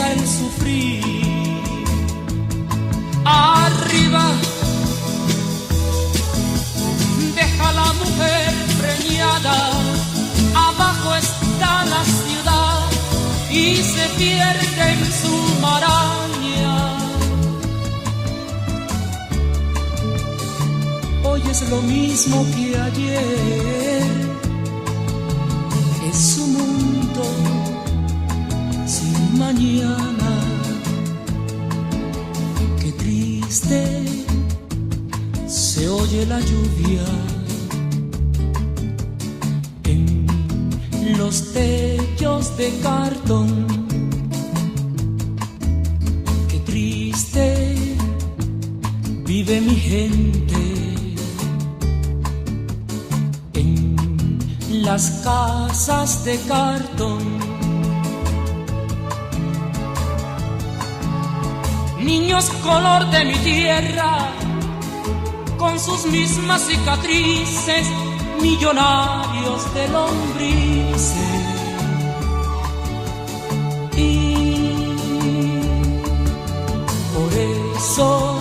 persista en sufrir. Arriba deja la mujer preñada, abajo está la ciudad y se pierde en su maraña. Hoy es lo mismo que ayer, es un mundo sin mañana. Qué triste se oye la lluvia en los techos de cartón. Qué triste vive mi gente en las casas de cartón. Niños color de mi tierra, con sus mismas cicatrices, millonarios de lombrices. Y por eso,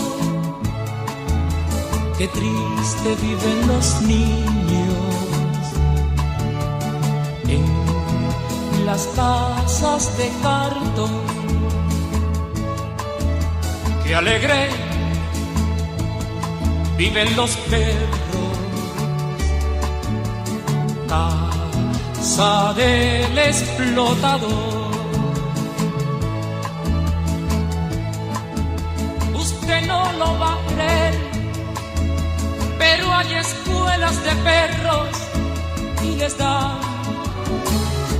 qué triste viven los niños en las casas de cartón. Qué alegre viven los perros, casa del explotador. Usted no lo va a creer, pero hay escuelas de perros y les dan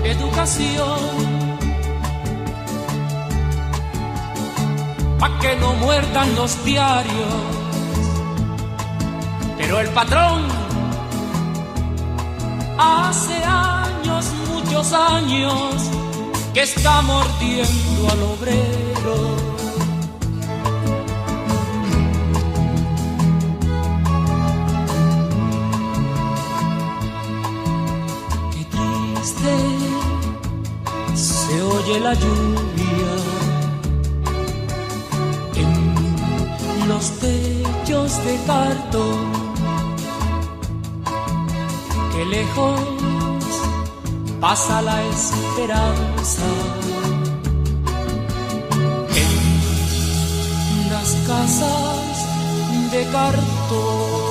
educación. Pa' que no muerdan los diarios, pero el patrón hace años, muchos años, que está mordiendo al obrero. Qué triste se oye la lluvia en los techos de cartón. Qué lejos pasa la esperanza en las casas de cartón.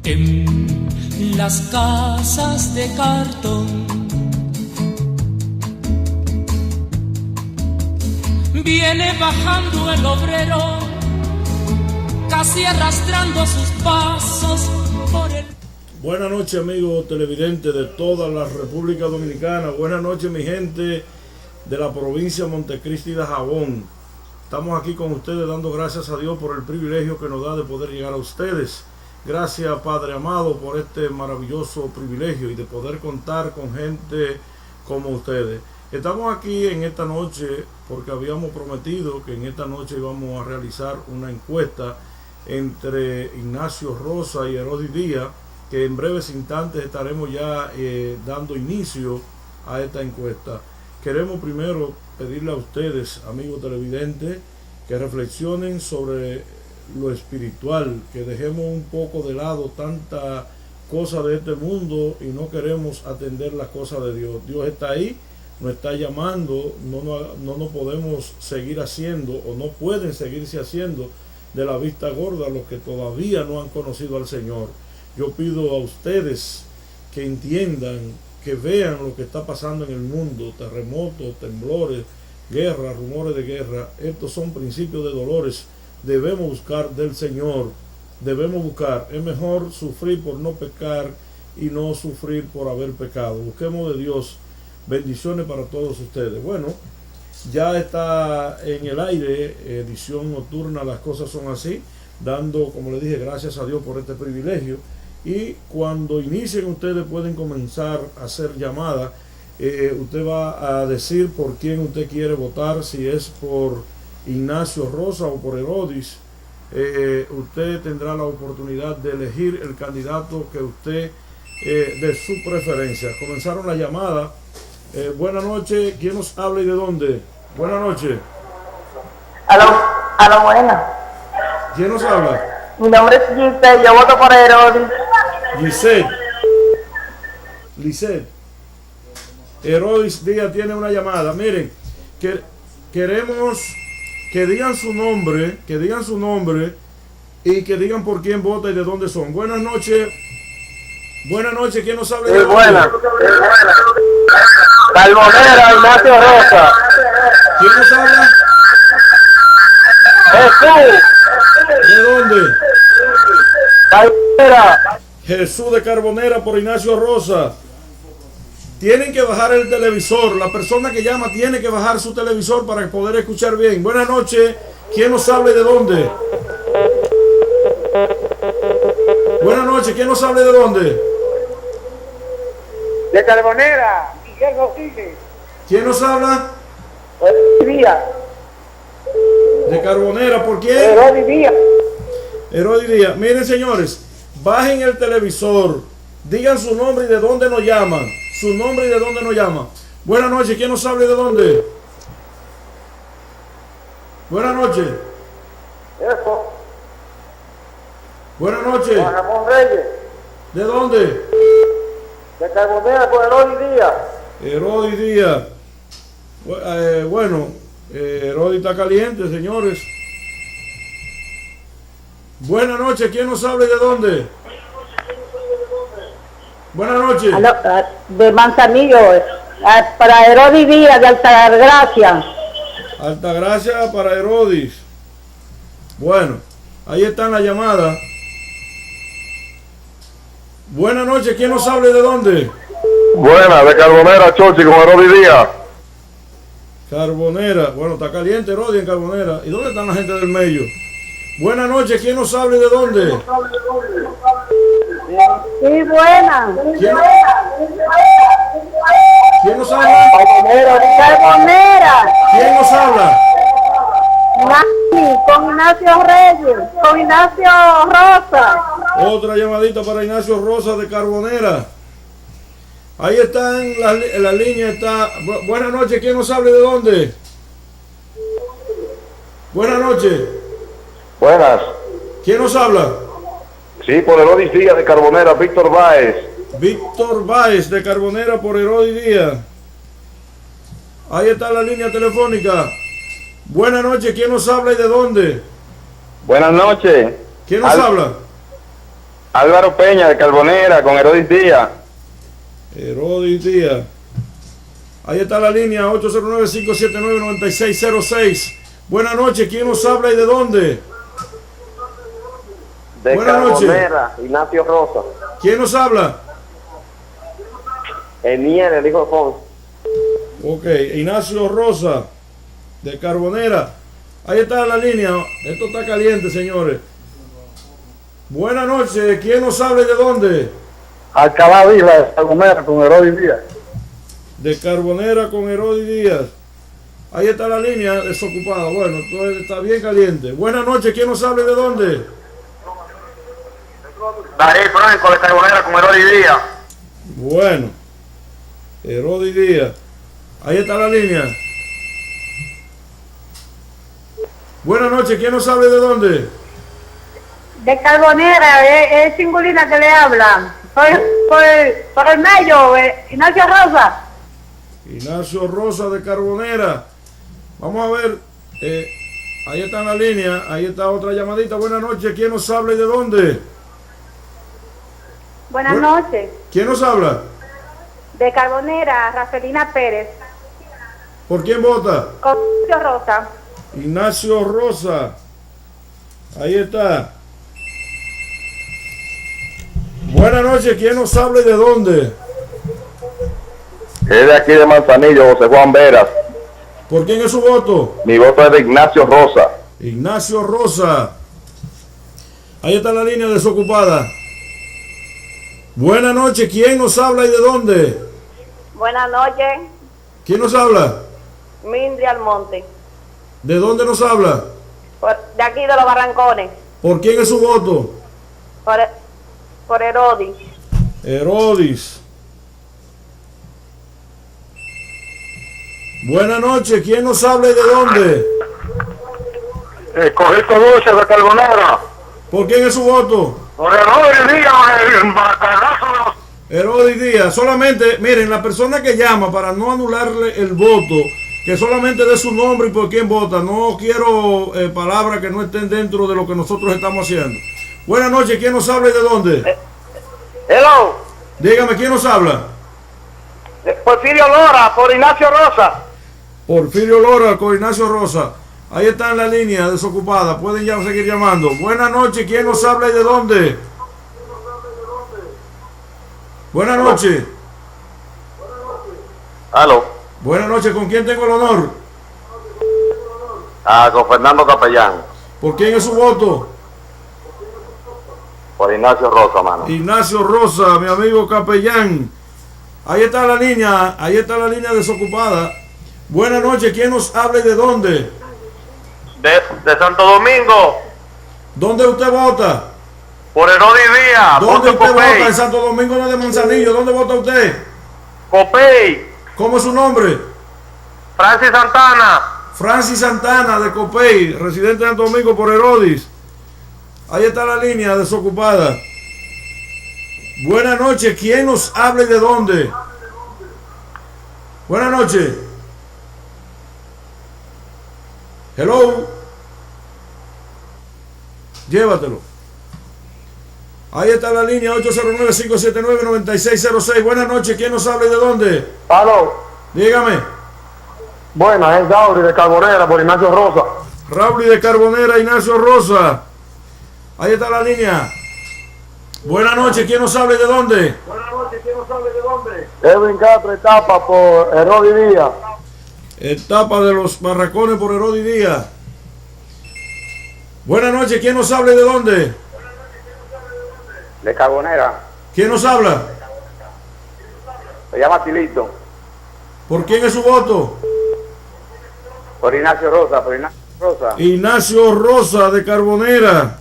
En las casas de cartón viene bajando el obrero, casi arrastrando sus pasos por el... Buenas noches, amigos televidentes de toda la República Dominicana. Buenas noches, mi gente de la provincia de Montecristi y Dajabón. Estamos aquí con ustedes dando gracias a Dios por el privilegio que nos da de poder llegar a ustedes. Gracias, Padre amado, por este maravilloso privilegio y de poder contar con gente como ustedes. Estamos aquí en esta noche porque habíamos prometido que en esta noche íbamos a realizar una encuesta entre Ignacio Rosa y Herodis Díaz, que en breves instantes estaremos ya dando inicio a esta encuesta. Queremos primero pedirle a ustedes, amigos televidentes, que reflexionen sobre lo espiritual, que dejemos un poco de lado tanta cosa de este mundo y no queremos atender las cosas de Dios. Dios está ahí, nos está llamando, no nos podemos seguir haciendo o no pueden seguirse haciendo de la vista gorda los que todavía no han conocido al Señor. Yo pido a ustedes que entiendan, que vean lo que está pasando en el mundo, terremotos, temblores, guerras, rumores de guerra. Estos son principios de dolores. Debemos buscar del Señor, debemos buscar. Es mejor sufrir por no pecar y no sufrir por haber pecado. Busquemos de Dios. Bendiciones para todos ustedes. Bueno, ya está en el aire, edición nocturna, las cosas son así, dando, como les dije, gracias a Dios por este privilegio. Y cuando inicien ustedes pueden comenzar a hacer llamadas. Usted va a decir por quién usted quiere votar, si es por Ignacio Rosa o por Herodis. usted tendrá la oportunidad de elegir el candidato que usted de su preferencia. Comenzaron la llamada. Buenas noches, ¿quién nos habla y de dónde? Buenas noches. Aló, buenas. ¿Quién nos habla? Mi nombre es Giselle, yo voto por Herodis. Lisette. Herodis Díaz tiene una llamada. Miren, queremos que digan su nombre, y que digan por quién vota y de dónde son. Buenas noches, ¿quién nos habla? Sí, buena. Carbonera, Ignacio Rosa. ¿Quién nos habla? Jesús. ¿De dónde? Carbonera. Jesús de Carbonera por Ignacio Rosa. Tienen que bajar el televisor. La persona que llama tiene que bajar su televisor para poder escuchar bien. Buenas noches. ¿Quién nos habla y de dónde? Buenas noches. ¿Quién nos habla y de dónde? De Carbonera, Miguel Rodríguez. ¿Quién nos habla? Díaz. De Carbonera. ¿Por quién? Herodis Díaz. Herodis Díaz. Miren, señores, bajen el televisor. Digan su nombre y de dónde nos llaman. Buenas noches. ¿Quién nos habla y de dónde? Buenas noches. Eso. Buenas noches. Juan Ramón Reyes. ¿De dónde? De Carbonera por Herodis Díaz. Herodis Díaz. Bueno, Herodis está caliente, señores. Buenas noches. ¿Quién nos habla y de dónde? Buenas noches. Aló, de Manzanillo, para Herodis Díaz de Altagracia. Altagracia para Herodis. Bueno, ahí están las llamadas. Buenas noches, ¿quién nos habla y de dónde? Buena, de Carbonera, Chochi, con Herodis Díaz. Carbonera, bueno, está caliente Herodis en Carbonera. ¿Y dónde están la gente del medio? Buenas noches, ¿quién nos habla y de dónde? Sí, buena. ¿Quién nos habla? Carbonera. ¿Quién nos habla? Nani, con Ignacio Reyes, con Ignacio Rosa. Otra llamadita para Ignacio Rosa de Carbonera. Ahí está en la línea. Está. Buenas noches, ¿quién nos habla y de dónde? Buenas noches. Buenas. ¿Quién nos habla? Sí, por Herodis Díaz de Carbonera, Víctor Báez. Víctor Báez de Carbonera por Herodis Díaz. Ahí está la línea telefónica. Buenas noches, ¿quién nos habla y de dónde? Buenas noches. ¿Quién nos habla? Álvaro Peña de Carbonera, con Herodis Díaz. Herodis Díaz. Ahí está la línea 809-579-9606. Buenas noches, ¿quién nos habla y de dónde? De Buenas Carbonera, Ignacio Rosa. ¿Quién nos habla? Eniel, el hijo de Fonso. Ok, Ignacio Rosa de Carbonera. Ahí está la línea. Esto está caliente, señores. Buenas noches, ¿quién nos habla y de dónde? Alcalá Vila de Carbonera, con Herodis Díaz. De Carbonera con Herodis Díaz. Ahí está la línea desocupada. Bueno, todo está bien caliente. Buenas noches, ¿quién nos habla y de dónde? Darío Franco de Carbonera, con Herodis Díaz. Bueno, Herodis Díaz. Ahí está la línea. Buenas noches, ¿quién nos habla y de dónde? De Carbonera, es Singulina que le habla. Por el medio, Ignacio Rosa. Ignacio Rosa de Carbonera. Vamos a ver. Ahí está en la línea. Ahí está otra llamadita. Buenas noches, ¿quién nos habla y de dónde? Buenas noches. ¿Quién nos habla? De Carbonera, Rafelina Pérez. ¿Por quién vota? Con Ignacio Rosa. Ignacio Rosa. Ahí está. Buenas noches, ¿quién nos habla y de dónde? Es de aquí de Manzanillo, José Juan Veras. ¿Por quién es su voto? Mi voto es de Ignacio Rosa. Ignacio Rosa. Ahí está la línea desocupada. Buenas noches, ¿quién nos habla y de dónde? Buenas noches, ¿Quién nos habla? Mindri Almonte. ¿De dónde nos habla? De aquí de los Barrancones. ¿Por quién es su voto? Por Herodis. Herodis. Buenas noches, ¿quién nos habla y de dónde? Cogiste dulce de Carbonera. ¿Por quién es su voto? Por Herodis Díaz, el macanazo de los... Herodis Díaz. Solamente, miren, la persona que llama para no anularle el voto, que solamente dé su nombre y por quién vota. No quiero palabras que no estén dentro de lo que nosotros estamos haciendo. Buenas noches, ¿quién nos habla y de dónde? Hello. Dígame, ¿quién nos habla? Porfirio Lora, por Ignacio Rosa. Porfirio Lora, con Ignacio Rosa. Ahí está en la línea desocupada. Pueden ya seguir llamando. Buenas noches, ¿quién nos habla y de dónde? Buenas noches. Aló. Buenas noches, ¿con quién tengo el honor? Con Fernando Capellán. ¿Por quién es su voto? Por Ignacio Rosa, mano. Ignacio Rosa, mi amigo capellán. Ahí está la línea desocupada. Buenas noches, ¿quién nos habla y de dónde? De Santo Domingo, ¿Dónde usted vota? por Herodis Díaz. ¿Dónde voto usted Copey. vota? En Santo Domingo no de Manzanillo. ¿Dónde vota usted? Copey, ¿Cómo es su nombre? Francis Santana. Francis Santana de Copey, residente de Santo Domingo por Herodis. Ahí está la línea desocupada. Buenas noches, ¿quién nos habla y de dónde? Buenas noches. Hello. Llévatelo. Ahí está la línea 809-579-9606. Buenas noches, ¿quién nos habla y de dónde? Aló. Dígame. Buenas, es Gauri de Carbonera, por Ignacio Rosa. Raúl de Carbonera, Ignacio Rosa. Ahí está la línea. Buenas noches, ¿quién nos habla y de dónde? Buenas noches, ¿quién nos habla de dónde? Edwin Castro, etapa por Herodis Díaz. Etapa de los Barracones por Herodis Díaz. Buenas noches, ¿quién nos habla y de dónde? De Carbonera. ¿Quién nos habla? Se llama Tilito. ¿Por quién es su voto? Por Ignacio Rosa, por Ignacio Rosa. Ignacio Rosa de Carbonera.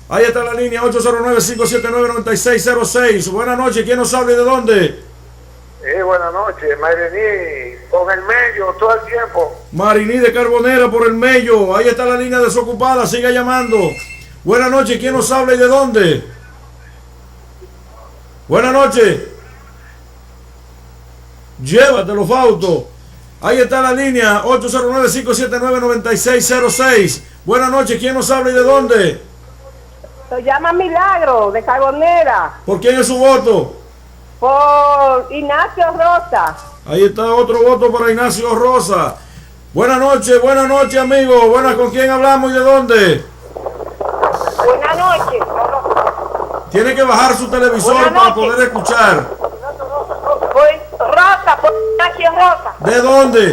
Ahí está la línea 809-579-9606. Buenas noches, ¿quién nos habla y de dónde? Buenas noches, Mayrení, con el medio todo el tiempo. Mariní de Carbonera por el Mello. Ahí está la línea desocupada, siga llamando. Buenas noches, ¿quién nos habla y de dónde? Buenas noches. Llévatelo, Fausto. Ahí está la línea 809-579-9606. Buenas noches, ¿quién nos habla y de dónde? Se llama Milagro, de Carbonera. ¿Por quién es su voto? Por Ignacio Rosa. Ahí está otro voto para Ignacio Rosa. Buenas noches, amigo. Buenas, ¿con quién hablamos y de dónde? Buenas noches. Tiene que bajar su televisor Buenas para noches. poder escuchar. Por Rosa, por Ignacio Rosa. ¿De dónde?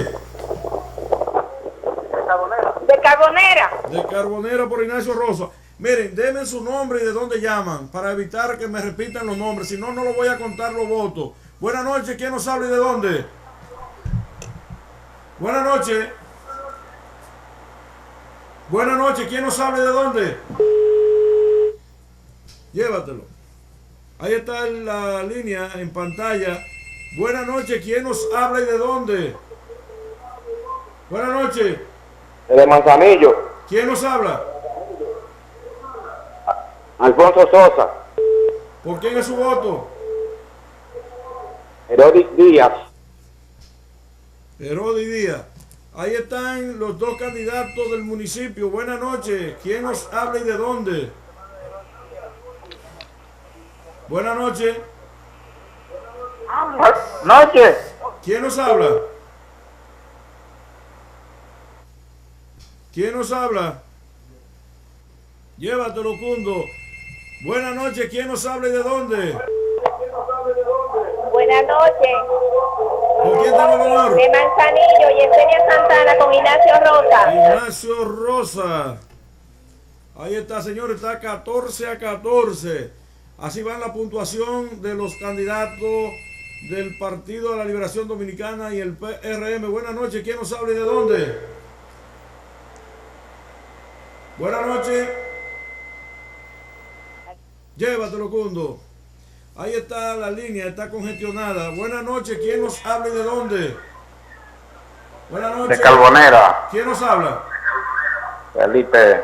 De Carbonera. De Carbonera por Ignacio Rosa. Miren, denme su nombre y de dónde llaman para evitar que me repitan los nombres. Si no, no lo voy a contar los votos. Buenas noches, ¿quién nos habla y de dónde? Buenas noches. Buenas noches, ¿quién nos habla y de dónde? Llévatelo. Ahí está la línea en pantalla. Buenas noches, ¿quién nos habla y de dónde? Buenas noches. De Manzanillo. ¿Quién nos habla? Alfonso Sosa. ¿Por quién es su voto? Herodis Díaz. Herodis Díaz. Ahí están los dos candidatos del municipio. Buenas noches. ¿Quién nos habla y de dónde? Buenas noches. Noche. ¿Quién nos habla? ¿Quién nos habla? Llévatelo, Cundo. Buenas noches. ¿Quién nos habla y de dónde? Buenas noches. ¿Con quién tengo el honor? De Manzanillo, Yesenia Santana con Ignacio Rosa. Ignacio Rosa. Ahí está, señor. Está 14-14. Así va la puntuación de los candidatos del Partido de la Liberación Dominicana y el PRM. Buenas noches. ¿Quién nos habla y de dónde? Buenas noches. Llévatelo, Cundo. Ahí está la línea, está congestionada. Buenas noches, ¿quién nos habla y de dónde? Buenas noches. De Carbonera. ¿Quién nos habla? Felipe.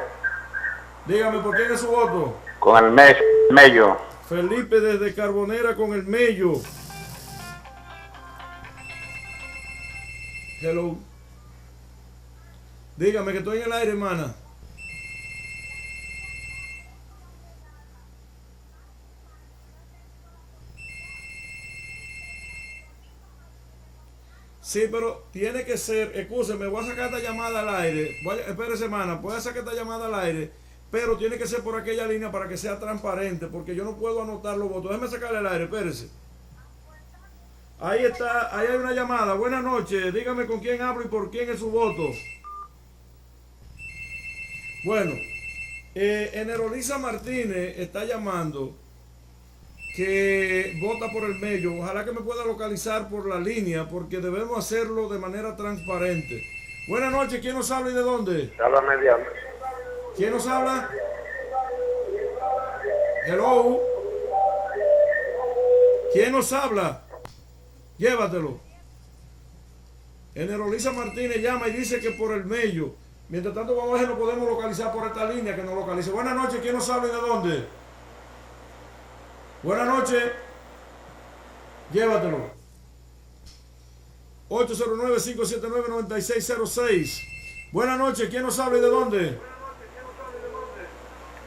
Dígame, ¿por quién es su voto? Con el Mello. Felipe desde Carbonera con el Mello. Hello. Dígame que estoy en el aire, hermana. Sí, pero tiene que ser, escúcheme, voy a sacar esta llamada al aire. Espérese, hermana, puede sacar esta llamada al aire, pero tiene que ser por aquella línea para que sea transparente, porque yo no puedo anotar los votos. Déjeme sacarle al aire, espérese. Ahí está, ahí hay una llamada. Buenas noches, dígame con quién hablo y por quién es su voto. Bueno, Enerolisa Martínez está llamando que vota por el Mello. Ojalá que me pueda localizar por la línea, porque debemos hacerlo de manera transparente. Buenas noches, ¿quién nos habla y de dónde? Habla mediante. ¿Quién nos habla? Hello. ¿Quién nos habla? Llévatelo. Enerolisa Martínez llama y dice que por el Mello. Mientras tanto, vamos a ver si nos podemos localizar por esta línea, que nos localice. Buenas noches, ¿quién nos habla y de dónde? Buenas noches. Llévatelo. 809-579-9606. Buenas noches, ¿quién nos habla y de dónde?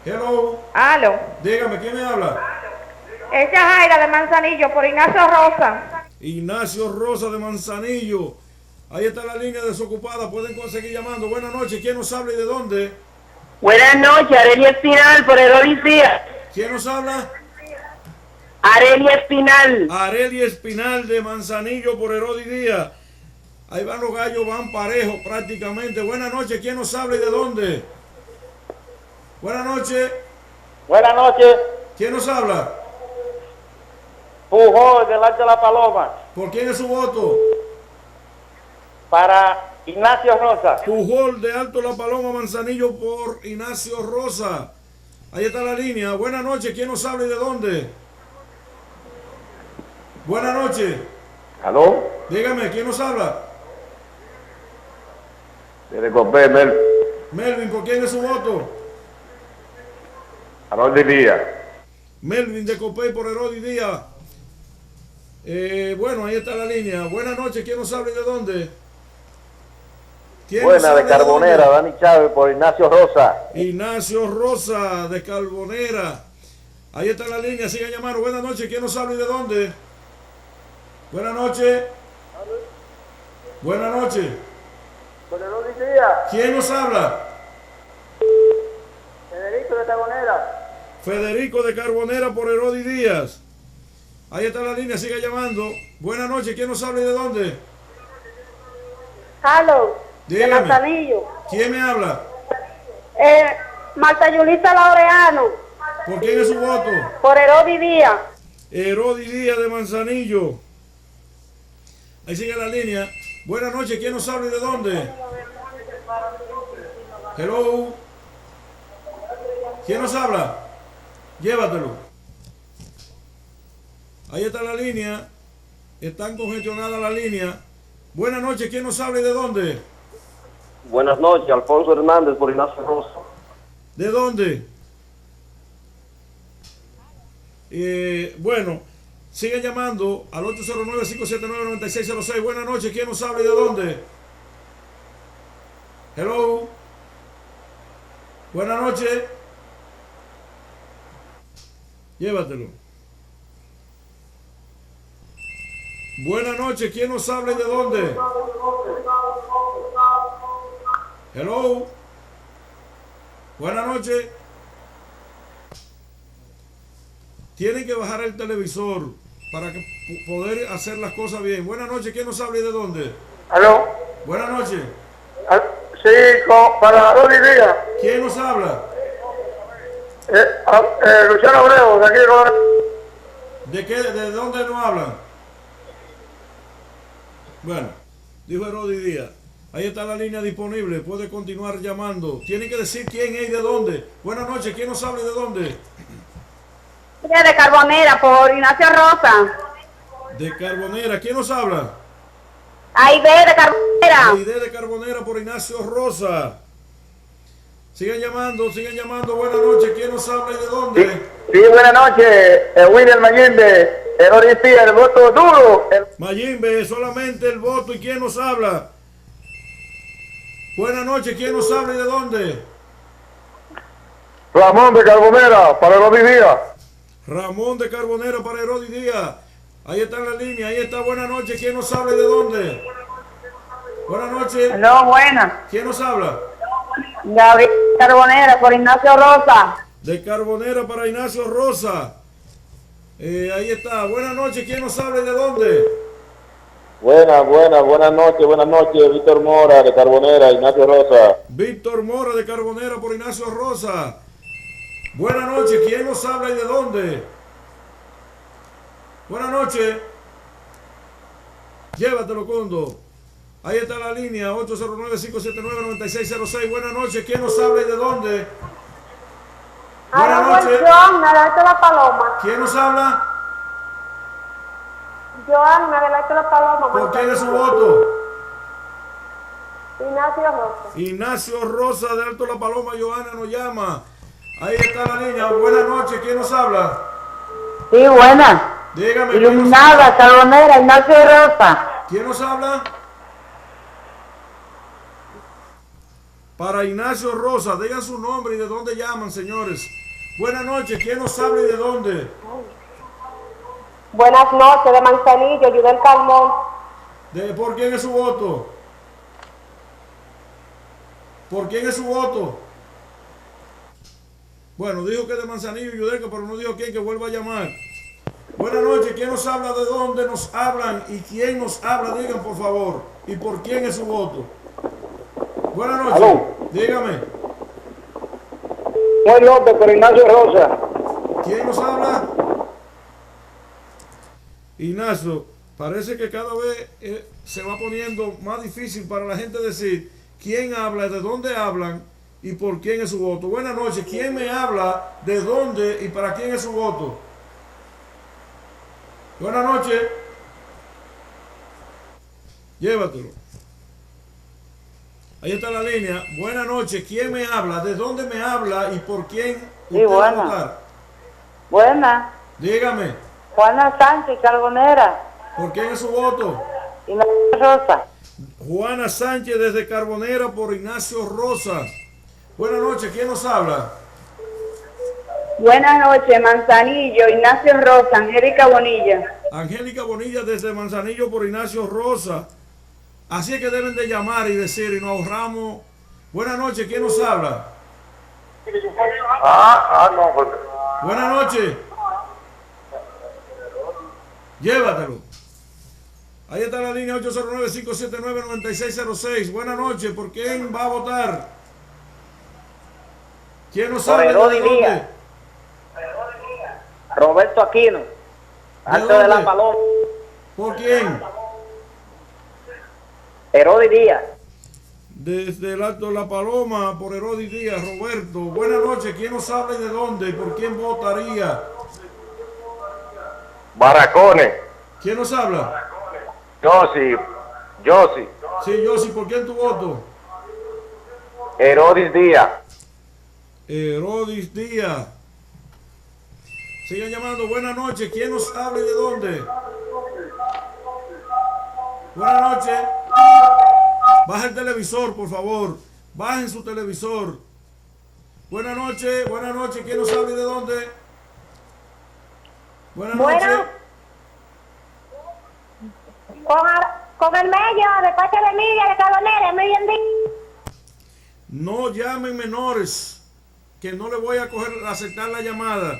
Hello. Aló. Dígame, ¿quién me habla? Esa Jaira de Manzanillo por Ignacio Rosa. Ignacio Rosa de Manzanillo. Ahí está la línea desocupada, pueden conseguir llamando. Buenas noches, ¿quién nos habla y de dónde? Buenas noches, Arelia Espinal por Herodes Díaz. ¿Quién nos habla? Arelia Espinal. Arelia Espinal de Manzanillo por Herodes Díaz. Ahí van los gallos, van parejos prácticamente. Buenas noches, ¿quién nos habla y de dónde? Buenas noches. Buenas noches, ¿Quién nos habla? Pujol del Alto de la Paloma, ¿Por quién es su voto? para Ignacio Rosa. Pujol de Alto La Paloma, Manzanillo por Ignacio Rosa. Ahí está la línea. Buenas noches, ¿quién nos habla y de dónde? Buenas noches. ¿Aló? Dígame, ¿quién nos habla? Desde Copé, Melvin, ¿por quién es su voto? Harold Díaz. Melvin de Copey por Herodes Díaz. Bueno, ahí está la línea. Buenas noches, ¿quién nos habla y de dónde? ¿Quién nos Buena, habla de Carbonera, dónde? Dani Chávez por Ignacio Rosa. Ignacio Rosa de Carbonera. Ahí está la línea, sigan llamando. Buenas noches, ¿quién nos habla y de dónde? Buenas noches. Buenas noches. Por Herodes Díaz, ¿Quién nos habla? Federico de Carbonera. Federico de Carbonera por Herodes Díaz. Ahí está la línea, siga llamando. Buenas noches, ¿quién nos habla y de dónde? Aló. De Dígame. Manzanillo. ¿Quién me habla? Marta Yulisa Laureano ¿Por quién es su voto? por Herodes Díaz. Herodes Díaz de Manzanillo. Ahí sigue la línea. Buenas noches, ¿quién nos habla y de dónde? Hello. ¿Quién nos habla? Llévatelo. Ahí está la línea. Están congestionadas la línea. Buenas noches, ¿quién nos habla y de dónde? Buenas noches, Alfonso Hernández por Ignacio Rosa. ¿De dónde? Bueno, sigan llamando al 809-579-9606. Buenas noches, ¿quién nos habla y de dónde? Hello. Buenas noches. Llévatelo. Buenas noches, ¿quién nos habla y de dónde? Hello. Buenas noches. Tienen que bajar el televisor para que poder hacer las cosas bien. Buenas noches, ¿quién nos habla y de dónde? ¿Aló? Buenas noches. Sí, para Herodes Díaz. ¿Quién nos habla? Luciano Abreu, de aquí de ¿De qué? ¿De dónde nos hablan? Bueno, dijo Herodes Díaz. Ahí está la línea disponible. Puede continuar llamando. Tienen que decir quién es y de dónde. Buenas noches, ¿quién nos habla y de dónde? de Carbonera por Ignacio Rosa. De Carbonera, ¿quién nos habla? Aide de Carbonera. Aide de Carbonera por Ignacio Rosa. Sigan llamando, buenas noches, ¿quién nos habla y de dónde? Sí, buenas noches, William Mayimbe, Herodis Díaz, el voto duro. Mayimbe, solamente el voto, ¿y quién nos habla? Buenas noches, ¿quién nos habla y de dónde? Ramón de Carbonera, para Herodis Díaz. Ramón de Carbonera para Herodis Díaz. Ahí está en la línea, ahí está, buenas noches, ¿quién nos habla y de dónde? Buenas noches. No, buenas. ¿Quién nos habla? Gabriel Carbonera por Ignacio Rosa. De Carbonera para Ignacio Rosa. Ahí está, buenas noches, ¿quién nos habla y de dónde? Buenas noches, Víctor Mora de Carbonera, Ignacio Rosa. Víctor Mora de Carbonera por Ignacio Rosa. Buenas noches, ¿quién nos habla y de dónde? Buenas noches. Llévatelo, Condo. Ahí está la línea, 809-579-9606. Buenas noches, ¿quién nos habla y de dónde? Buenas noches. Joanna de la Paloma. ¿Quién nos habla? Joanna de la Paloma. ¿Por quién es su voto? Ignacio Rosa. Ignacio Rosa de Alto La Paloma, Johanna nos llama. Ahí está la línea, buenas noches, ¿quién nos habla? Sí, buenas. Dígame. ¿Quién nos Iluminada, habla? Carbonera, Ignacio Rosa. ¿Quién nos habla? Para Ignacio Rosa, digan su nombre y de dónde llaman, señores. Buenas noches, ¿quién nos habla y de dónde? Buenas noches, de Manzanillo, Yudel Calmón. ¿Por quién es su voto? ¿Por quién es su voto? Bueno, dijo que de Manzanillo y Yudelca, pero no dijo quién, que vuelva a llamar. Buenas noches, ¿quién nos habla? ¿De dónde nos hablan? ¿Y quién nos habla? Digan, por favor. ¿Y por quién es su voto? Buenas noches. Aló. Dígame. Juan López por Ignacio Rosa. ¿Quién nos habla? Ignacio, parece que cada vez se va poniendo más difícil para la gente decir quién habla, de dónde hablan y por quién es su voto. Buenas noches, ¿quién me habla, de dónde y para quién es su voto? Buenas noches. Llévatelo. Ahí está la línea. Buenas noches, ¿quién me habla, de dónde me habla y por quién usted va a votar? Buenas. Dígame, Juana Sánchez, Carbonera. ¿por quién es su voto? Ignacio Rosa. Juana Sánchez desde Carbonera por Ignacio Rosa. Buenas noches, ¿quién nos habla? Buenas noches, Manzanillo, Ignacio Rosa, Angélica Bonilla. Angélica Bonilla desde Manzanillo por Ignacio Rosa. Así es que deben de llamar y decir y nos ahorramos. Buenas noches, ¿quién nos habla? No, pues. Buenas noches. Llévatelo. Ahí está la línea 809-579-9606. Buenas noches, ¿por quién va a votar? ¿Quién nos habla? Herodis Díaz. Roberto Aquino, Alto de la Paloma. ¿Por quién? Herodis Díaz. Desde el Alto de la Paloma, por Herodis Díaz, Roberto. Buenas noches, ¿quién nos habla y de dónde? ¿Y por quién votaría? Barracones. ¿Quién nos habla? Yossi. Sí, yo sí, ¿por quién tu voto? Herodis Díaz. Herodis Díaz. Sigan llamando, buenas noches, ¿quién nos habla y de dónde? Buenas noches. Baja el televisor, por favor. Bajen su televisor. Buenas noches, ¿quién nos habla y de dónde? Buenas noches. Con el medio, de parte de Emilia de Carbonera, muy bien dicho. No llamen menores, que no le voy a aceptar la llamada.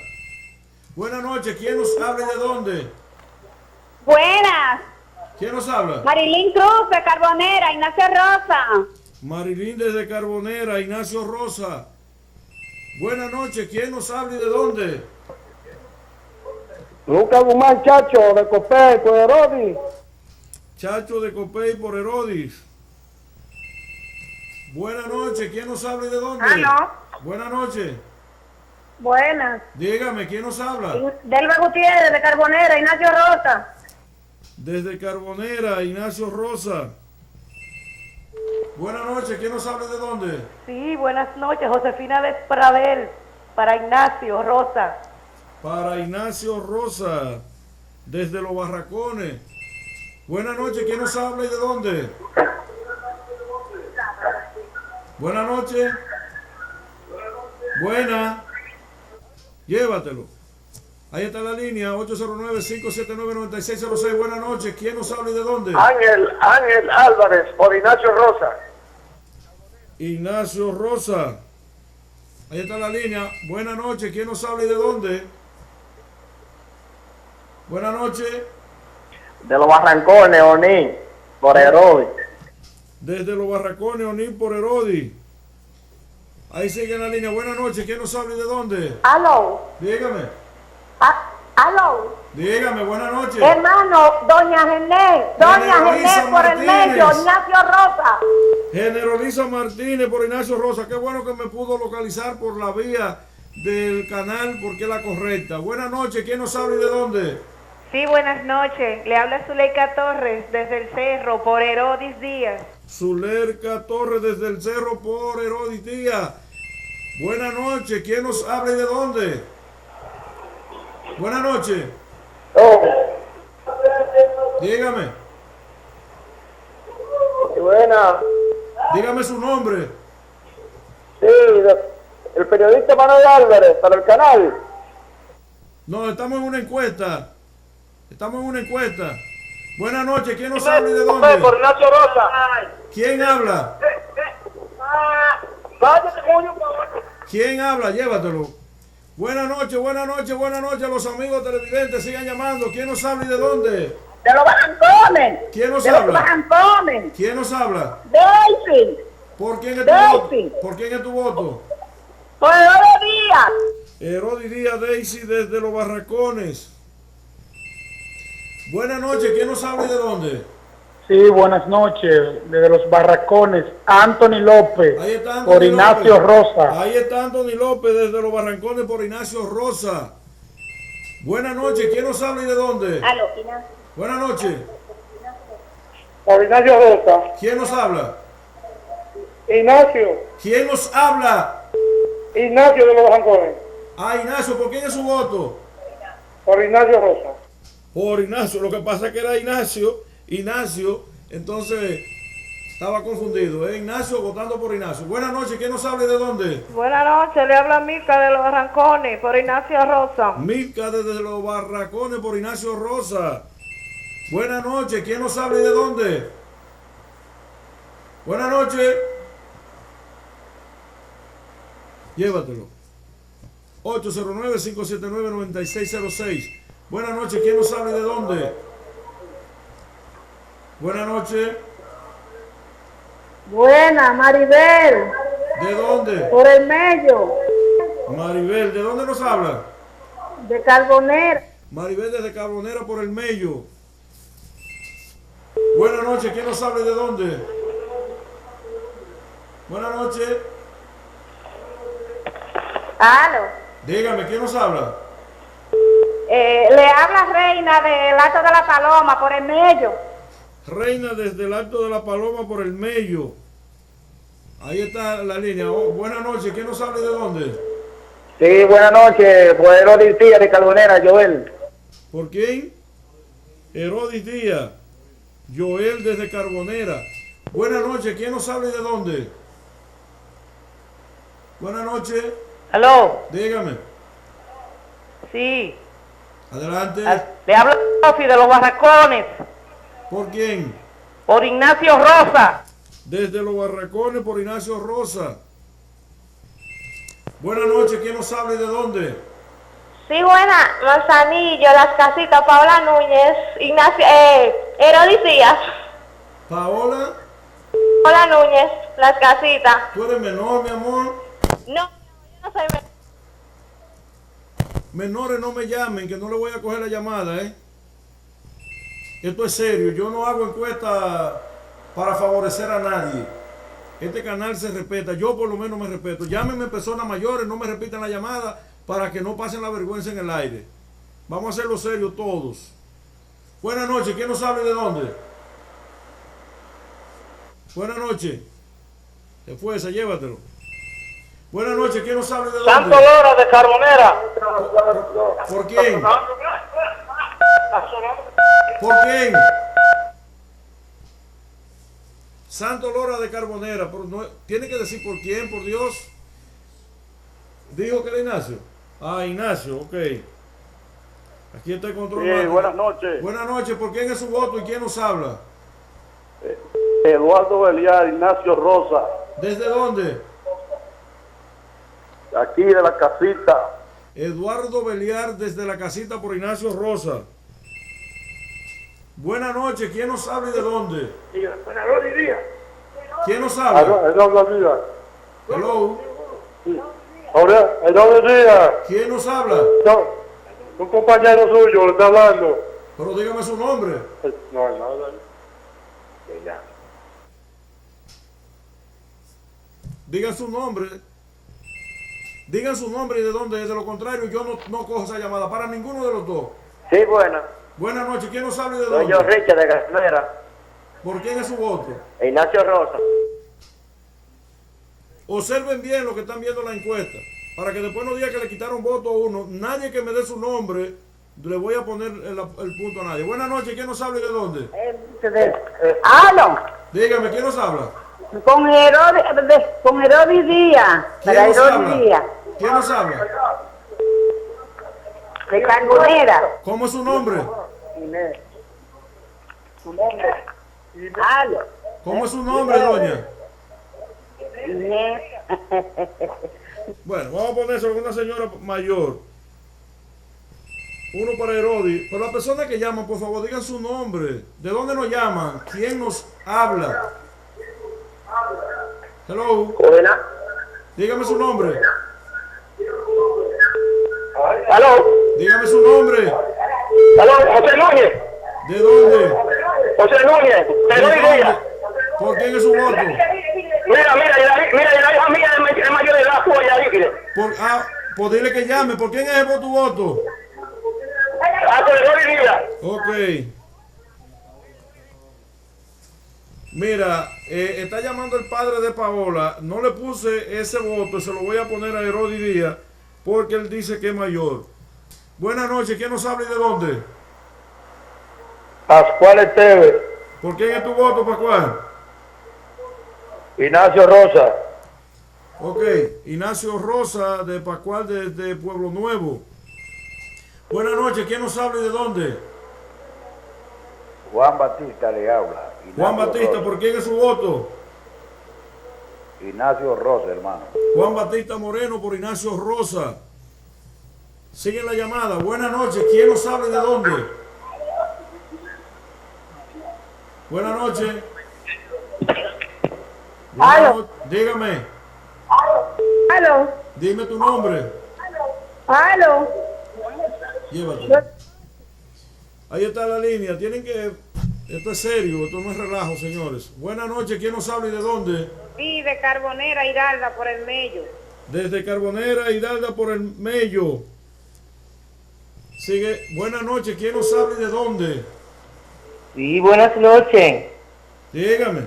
Buenas noches, ¿quién nos habla y de dónde? Buenas. ¿Quién nos habla? Marilyn Cruz de Carbonera, Ignacio Rosa. Marilyn desde Carbonera, Ignacio Rosa. Buenas noches, ¿quién nos habla y de dónde? Lucas Guzmán Chacho de Copé por Herodis. Chacho de Copey por Herodis. Buenas noches, ¿quién nos habla y de dónde? Aló. Buenas noches. Buenas. Dígame, ¿quién nos habla? Delva Gutiérrez, de Carbonera, Ignacio Rosa. Desde Carbonera, Ignacio Rosa. Buenas noches, ¿quién nos habla de dónde? Sí, buenas noches, Josefina de Pradel, para Ignacio Rosa. Para Ignacio Rosa, desde Los Barracones. Buenas noches, ¿quién nos habla y de dónde? Buenas noches. Buena. Llévatelo. Ahí está la línea, 809-579-9606. Buenas noches, ¿quién nos habla y de dónde? Ángel Álvarez, por Ignacio Rosa. Ignacio Rosa. Ahí está la línea. Buenas noches, ¿quién nos habla y de dónde? Buenas noches. De los Barrancones, Oní, por Herodes. Desde Los Barracones, Onín por Herodi. Ahí sigue la línea. Buenas noches, ¿quién nos habla y de dónde? Aló. Dígame. Aló. Dígame, buenas noches. Hermano, doña Gené por el Martínez. medio, Ignacio Rosa. Generaliza Martínez por Ignacio Rosa. Qué bueno que me pudo localizar por la vía del canal porque es la correcta. Buenas noches, ¿quién nos habla y de dónde? Sí, buenas noches. Le habla Zuleika Torres desde el Cerro por Herodis Díaz. Zuleika Torres desde el Cerro por Herodis Díaz. Buenas noches, ¿quién nos habla y de dónde? Buenas noches. Dígame. Buena. Dígame su nombre. Sí, el periodista Manuel Álvarez, para el canal. No, estamos en una encuesta. Estamos en una encuesta. Buenas noches, ¿quién nos habla y de dónde? Por Ignacio Rosa. ¿Quién habla? Váyase, coño. ¿Quién habla? Llévatelo. Buenas noches, buenas noches, buenas noches. Los amigos televidentes sigan llamando. ¿Quién nos habla y de dónde? De los Barrancones. ¿Quién nos De los habla? Barrancones. ¿Quién nos habla? Daisy. ¿Por quién es tu Daisy. voto? ¿Por quién es tu voto? Por Herodes Díaz. Herodi Díaz Daisy desde Los Barracones. Buenas noches, ¿quién nos habla y de dónde? Sí, buenas noches, desde Los Barracones, Anthony López, Ahí está Anthony por Ignacio López. Rosa. Ahí está Anthony López desde Los Barrancones por Ignacio Rosa. Buenas noches, ¿quién nos habla y de dónde? Aló, Ignacio. Buenas noches, Por Ignacio Rosa. ¿quién nos habla? Ignacio. ¿Quién nos habla? Ignacio de los Barrancones. Ah, Ignacio, ¿por quién es su voto? Por Ignacio Rosa. Por Ignacio, lo que pasa es que era Ignacio, entonces estaba confundido, Ignacio votando por Ignacio. Buenas noches, ¿quién nos habla y de dónde? Buenas noches, le habla Milka de los Barrancones por Ignacio Rosa. Milka desde Los Barracones por Ignacio Rosa. Buenas noches, ¿quién nos habla y de dónde? Buenas noches. Llévatelo. 809-579-9606. Buenas noches, ¿quién nos habla y de dónde? Buenas noches. Buena, Maribel. ¿De dónde? Por el medio. Maribel, ¿de dónde nos habla? De Carbonera. Maribel desde Carbonera por el Mello. Buenas noches, ¿quién nos habla y de dónde? Buenas noches. Aló. Dígame, ¿quién nos habla? Le habla Reina del Alto de la Paloma por el medio. Reina desde el Alto de la Paloma por el Mello. Ahí está la línea. Buenas noches, ¿quién nos habla y de dónde? Sí, buenas noches, por Herodes Díaz de Carbonera, Joel. ¿Por quién? Herodis Díaz. Joel desde Carbonera. Buenas noches, ¿quién nos habla y de dónde? Buenas noches. Aló, Dígame. sí. Adelante. Le habla Sofi de los Barracones ¿Por quién? por Ignacio Rosa. Desde Los Barracones por Ignacio Rosa. Buenas noches, ¿quién nos habla y de dónde? Sí, buena. Manzanillo, Las Casitas, Paola Núñez, Ignacio, Herodes Díaz. Paola, Paola Núñez, Las Casitas. tú eres menor, mi amor. No, yo no soy menor. Menores no me llamen, que no le voy a coger la llamada, Esto es serio, yo no hago encuestas para favorecer a nadie. Este canal se respeta, yo por lo menos me respeto. Llámenme personas mayores, no me repitan la llamada, para que no pasen la vergüenza en el aire. Vamos a hacerlo serio todos. Buenas noches, ¿quién nos habla y de dónde? Buenas noches. Se fue esa, llévatelo. Buenas noches, ¿quién nos habla y de dónde? Santo Lora de Carbonera. ¿Por quién? ¿Por quién? Santo Lora de Carbonera, pero no, tiene que decir por quién, por Dios. Dijo que era Ignacio. Ah, Ignacio, ok. Aquí está el control. Sí, buenas noches. Buenas noches, ¿por quién es su voto y quién nos habla? Eduardo Beliar, Ignacio Rosa, ¿Desde dónde? aquí de la casita. Eduardo Beliar desde la casita por Ignacio Rosa. Buenas noches, ¿quién nos habla y de dónde? ¿Quién nos habla? Hello. Ahora, buenos días. ¿Quién nos habla? Un compañero suyo le está hablando. Pero dígame su nombre. No, nada. Digan su nombre. Digan su nombre y de dónde es. De lo contrario, yo no cojo esa llamada para ninguno de los dos. Sí, buena. Buenas noches, ¿quién nos habla y de Soy dónde? yo, Richard de Carbonera. ¿Por quién es su voto? Ignacio Rosa. Observen bien lo que están viendo en la encuesta, para que después no digan que le quitaron voto a uno. Nadie que me dé su nombre, le voy a poner el punto a nadie. Buenas noches, ¿quién nos habla y de dónde? ¡Aló! Dígame, ¿quién nos habla? Con Herodis Díaz. ¿Quién Para nos Herodis habla? Díaz. ¿Quién nos habla? De Carbonera. ¿Cómo es su nombre? ¡Aló! ¿Cómo es su nombre, doña? Inés. Bueno, vamos a ponerse con una señora mayor. Uno para Herodis. Pero las personas que llaman, por favor, digan su nombre. ¿De dónde nos llaman? ¿Quién nos habla? Hello. Buena. Dígame su nombre. ¿Aló? Dígame su nombre. ¿Aló? José Núñez. ¿De dónde? José Núñez. ¿De dónde? ¿Por quién es su voto? Mira, la hija mía es mayor de edad, pues ya dile. Pues dile que llame. ¿Por quién es tu voto? Por Herodis Díaz. Ok. Mira, está llamando el padre de Paola. No le puse ese voto, se lo voy a poner a Herodis Díaz, porque él dice que es mayor. Buenas noches, ¿quién nos habla y de dónde? Pascual Esteves. ¿Por quién es tu voto, Pascual? Ignacio Rosa. Ok, Ignacio Rosa de Pascual de Pueblo Nuevo. Buenas noches, ¿quién nos habla y de dónde? Juan Batista le habla. Juan Batista, ¿por quién es su voto? Ignacio Rosa, hermano. Juan Batista Moreno por Ignacio Rosa. Sigue la llamada. Buenas noches, ¿quién nos habla y de dónde? Buenas noches. Aló. Dígame, ¡Aló! dime tu nombre. ¡Aló! Llévatelo. Ahí está la línea. Tienen que... Esto es serio, esto no es relajo, señores. Buenas noches, ¿quién nos habla y de dónde? Sí, de Carbonera, Hiralda, por el Mello. Desde Carbonera, Hidalga por el Mello. Sigue. Buenas noches, ¿quién nos habla y de dónde? Sí, buenas noches. Dígame.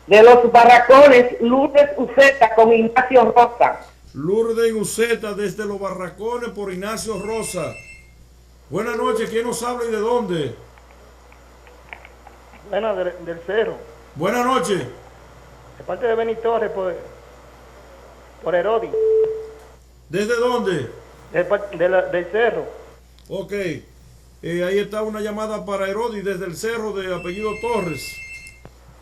De los Barracones, Lourdes Uceta con Ignacio Rosa. Lourdes Uceta desde los Barracones por Ignacio Rosa. Buenas noches, ¿quién nos habla y de dónde? Bueno, del Cerro. Buenas noches. De parte de Beni Torres por Herodis. ¿Desde dónde? Del Cerro. Ok. Ahí está una llamada para Herodis desde el cerro de apellido Torres.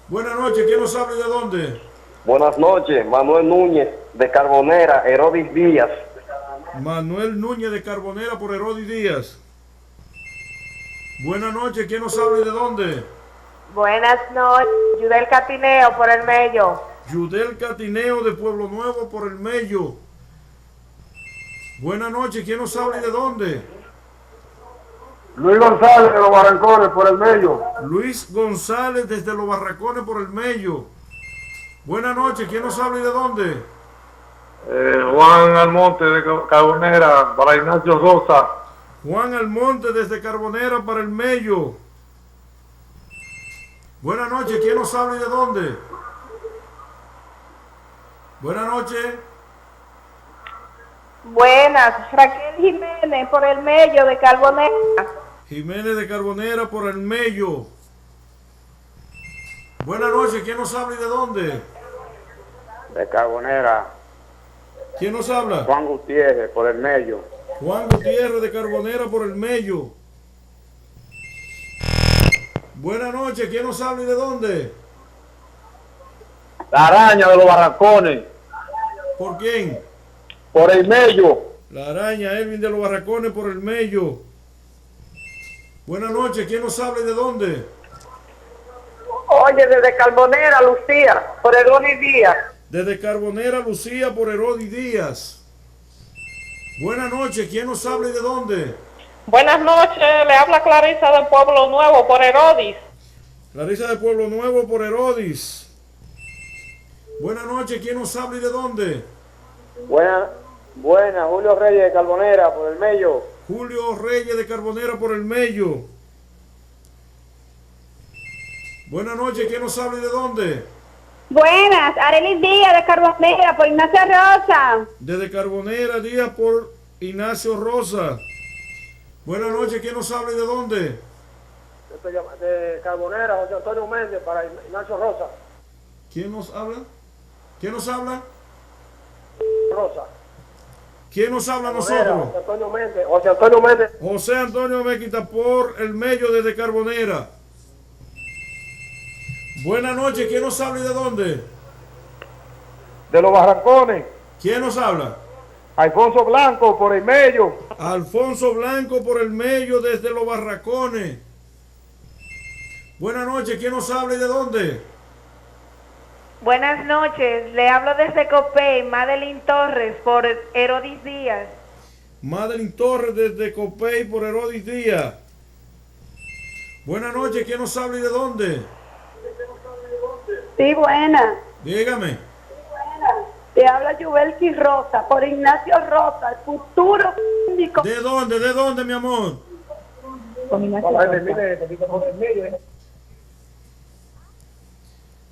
Buenas noches, ¿quién nos habla y de dónde? Buenas noches, Manuel Núñez de Carbonera, Herodis Díaz. Manuel Núñez de Carbonera por Herodis Díaz. Buenas noches, ¿quién nos habla y de dónde? Buenas noches, Yudel Catineo, por el Mello. Yudel Catineo de Pueblo Nuevo por el Mello. Buenas noches, ¿quién nos habla y de dónde? Luis González de los Barrancones por el Mello. Luis González desde los Barracones por el Mello. Buenas noches, ¿quién nos habla y de dónde? Juan Almonte de Carbonera para Ignacio Rosa. Juan Almonte desde Carbonera para el Mello. Buenas noches, ¿quién nos habla y de dónde? Buenas noches. Buenas, Raquel Jiménez por el Mello de Carbonera. Jiménez de Carbonera por el Mello. Buenas noches, ¿quién nos habla y de dónde? De Carbonera. ¿Quién nos habla? Juan Gutiérrez, por el medio. Juan Gutiérrez de Carbonera por el Mello. Buenas noches, ¿quién nos habla y de dónde? La Araña de los Barracones. ¿Por quién? Por el Mello. La Araña, Elvin de los Barracones por el Mello. Buenas noches, ¿quién nos habla y de dónde? Oye, desde Carbonera, Lucía, por Herodis Díaz. Desde Carbonera, Lucía por Herodis Díaz. Buenas noches, ¿quién nos habla y de dónde? Buenas noches, le habla Clarisa del Pueblo Nuevo por Herodis. Clarisa de Pueblo Nuevo por Herodis. Buenas noches, ¿quién nos habla y de dónde? Buenas, Julio Reyes de Carbonera, por el Mello. Julio Reyes de Carbonera por el Mello. Buenas noches, ¿quién nos habla y de dónde? Buenas, Arelis Díaz de Carbonera por Ignacio Rosa. Desde Carbonera, Díaz por Ignacio Rosa. Buenas noches, ¿quién nos habla y de dónde? De Carbonera, José Antonio Méndez, para Ignacio Rosa. ¿Quién nos habla? ¿Quién nos habla? Rosa. ¿Quién nos habla a Carbonera, nosotros? José Antonio Méndez. José Antonio Méndez. José Antonio Méquita por el Mello desde Carbonera. Buenas noches, ¿quién nos habla y de dónde? De los Barracones. ¿Quién nos habla? Alfonso Blanco por el Mello. Alfonso Blanco por el Mello desde los Barracones. Buenas noches, ¿quién nos habla y de dónde? Buenas noches, le hablo desde Copey, Madeline Torres por Herodis Díaz. Madeline Torres desde Copey por Herodis Díaz. Buenas noches, ¿quién nos habla y de dónde? Sí, buena. Dígame. Te habla Yubelki Rosa por Ignacio Rosa, el futuro síndico. ¿De dónde? ¿De dónde, mi amor? Con Ignacio Rosa.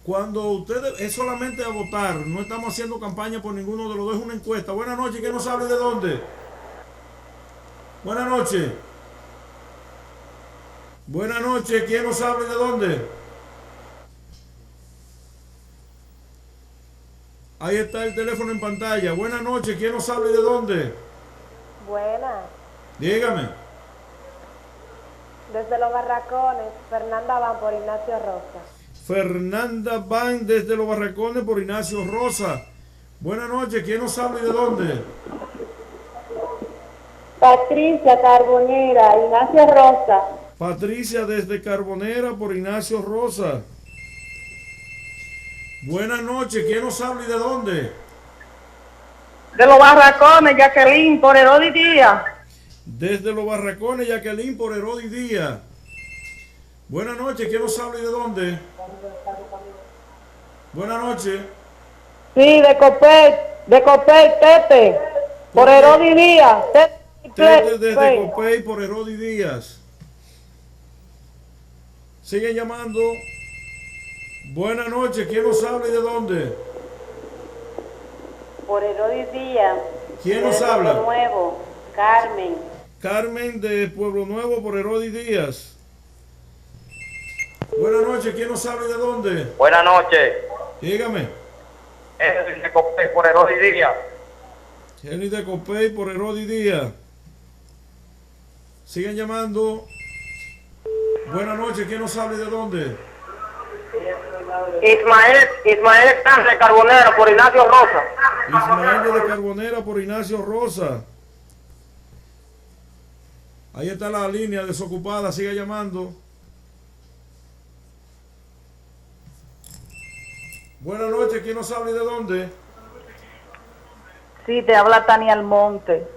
Cuando ustedes es solamente a votar, no estamos haciendo campaña por ninguno de los dos, es una encuesta. Buenas noches, ¿quién nos habla y de dónde? Buenas noches. Buenas noches, ¿quién nos habla y de dónde? Ahí está el teléfono en pantalla. Buenas noches, ¿quién nos habla y de dónde? Buenas, Dígame. desde Los Barracones, Fernanda Van por Ignacio Rosa. Fernanda Van desde los Barracones por Ignacio Rosa. Buenas noches, ¿quién nos habla y de dónde? Patricia Carbonera, Ignacio Rosa. Patricia desde Carbonera por Ignacio Rosa. Buenas noches, ¿quién nos habla y de dónde? De los Barracones, Jacqueline por Herodis Díaz. Desde los Barracones, Jacqueline por Herodis Díaz. Buenas noches, ¿quién nos habla y de dónde? Buenas noches. Sí, de Copey, Tete, por Herodis Díaz. Tete desde Copey por Herodis Díaz. Siguen llamando. Buenas noches, ¿quién nos habla y de dónde? Por Herodis Díaz. ¿Quién nos habla? Pueblo Nuevo, Carmen. Carmen de Pueblo Nuevo por Herodis Díaz. Buenas noches, ¿quién nos habla y de dónde? Buenas noches. Dígame. Es de Copey, por Herodis Díaz. Jenny de Copey por Herodis Díaz. Siguen llamando. Buenas noches, ¿quién nos habla y de dónde? Ismael está de Carbonera, por Ignacio Rosa. Ismael de Carbonera por Ignacio Rosa. Ahí está la línea desocupada, sigue llamando. Buenas noches, ¿quién nos habla y de dónde? Sí, te habla Tania Almonte.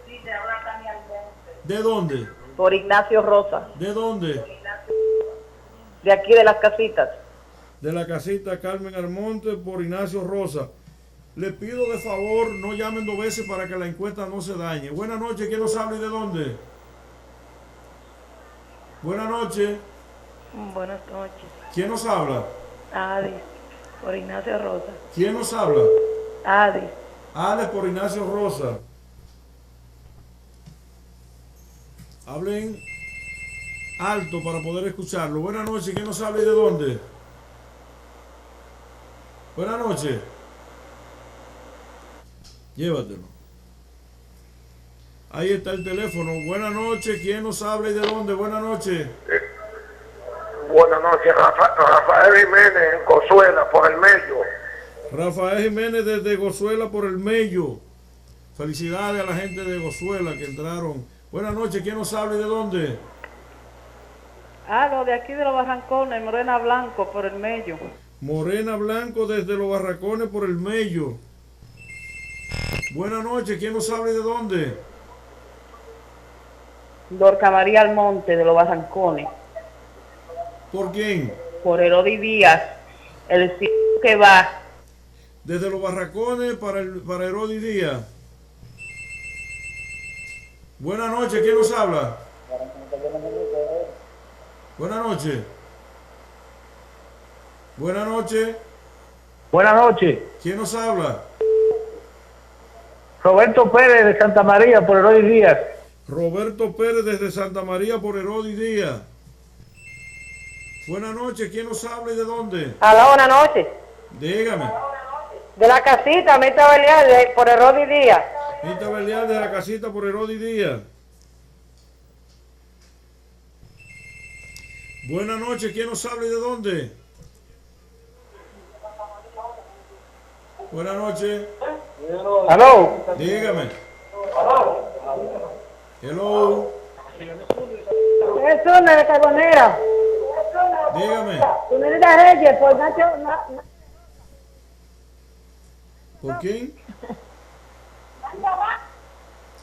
¿De dónde? Por Ignacio Rosa. ¿De dónde? De aquí de las casitas. De la casita Carmen Almonte por Ignacio Rosa. Le pido de favor no llamen 2 veces para que la encuesta no se dañe. Buenas noches, ¿quién nos habla y de dónde? Buenas noches. Buenas noches. ¿Quién nos habla? Adis, por Ignacio Rosa. ¿Quién nos habla? Adis. Alex por Ignacio Rosa. Hablen alto para poder escucharlo. Buenas noches, ¿quién nos habla y de dónde? Buenas noches. Llévatelo. Ahí está el teléfono. Buenas noches, ¿quién nos habla y de dónde? Buenas noches. Buenas noches, Rafael Jiménez, Gozuela, por el medio. Rafael Jiménez desde Gozuela por el Mello. Felicidades a la gente de Gozuela que entraron. Buenas noches, ¿quién nos habla y de dónde? Lo de aquí de los Barrancones, Morena Blanco por el Mello. Morena Blanco desde los Barracones por el Mello. Buenas noches, ¿quién nos habla y de dónde? Dorca María Almonte de los Barrancones. ¿Por quién? Por Herodis Díaz, el sitio que va. Desde los Barracones para Herodis Díaz. Buenas noches, ¿quién nos habla? Buenas noches. Buenas noches. Buenas noches. ¿Quién nos habla? Roberto Pérez de Santa María por Herodis Díaz. Roberto Pérez desde Santa María por Herodis Díaz. Buenas noches, ¿quién nos habla y de dónde? Aló, buenas noches. Dígame. De la casita, Mita Belial, por Herodis Díaz. Mita Belial de la casita por Herodis Díaz. Buenas noches, ¿quién nos habla y de dónde? Buenas noches. Aló. Dígame. Hello. Es una de Carbonera. Dígame. Unida Reyes, por Nacho. ¿Por quién?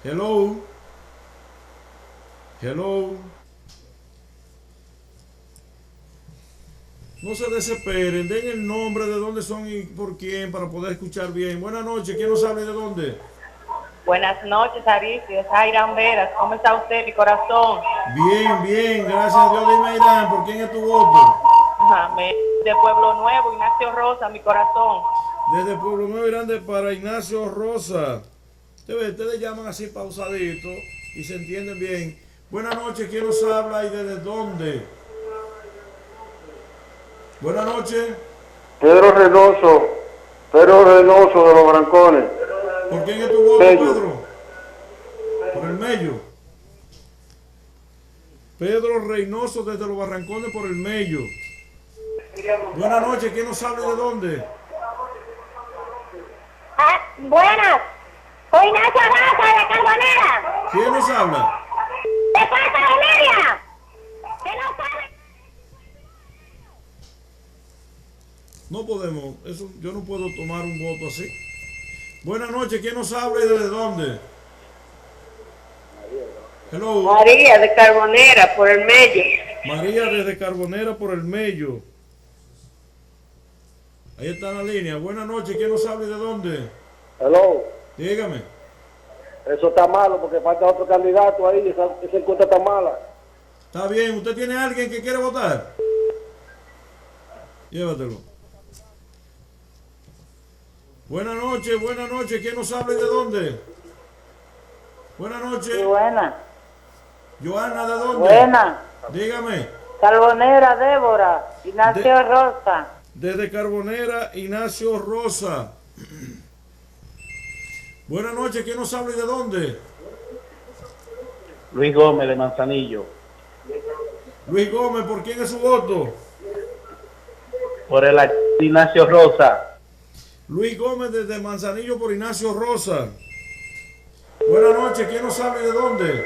Hello. Hello. No se desesperen, den el nombre de dónde son y por quién para poder escuchar bien. Buenas noches, ¿quién nos habla y de dónde? Buenas noches, Aricio. Es Airan Veras. ¿Cómo está usted, mi corazón? Bien, bien, gracias a Dios. Dime, Irán, ¿por quién es tu voto? Amén. De Pueblo Nuevo, Ignacio Rosa, mi corazón. Desde Pueblo Nuevo, Irán, para Ignacio Rosa. Ustedes llaman así pausadito y se entienden bien. Buenas noches, ¿quién nos habla y desde dónde? Buenas noches. Pedro Reynoso de los Barrancones. ¿Por quién es tu voto, Pedro? Por el Mello. Pedro Reynoso desde los Barrancones por el Mello. Buenas noches, ¿quién nos habla y de dónde? Buenas. Soy Ignacio Rosa de Carbonera. ¿Quién nos habla? De parte de Lidia. Que no sabe. No podemos, eso, yo no puedo tomar un voto así. Buenas noches, ¿quién nos habla y desde dónde? Hello. María de Carbonera por el Mello. María desde Carbonera por el Mello. Ahí está la línea. Buenas noches, ¿quién nos habla y de dónde? Hello. Dígame. Eso está malo porque falta otro candidato ahí. Esa encuesta está mala. Está bien, ¿usted tiene a alguien que quiere votar? Llévatelo. Buenas noches, ¿quién nos habla y de dónde? Buenas noches. Sí, buena. Joana, ¿de dónde? Buena. Dígame. Carbonera, Débora, Ignacio Rosa. Desde Carbonera, Ignacio Rosa. Buenas noches, ¿quién nos habla y de dónde? Luis Gómez de Manzanillo. Luis Gómez, ¿por quién es su voto? Por el Ignacio Rosa. Luis Gómez desde Manzanillo por Ignacio Rosa. Buenas noches, ¿quién nos habla y de dónde?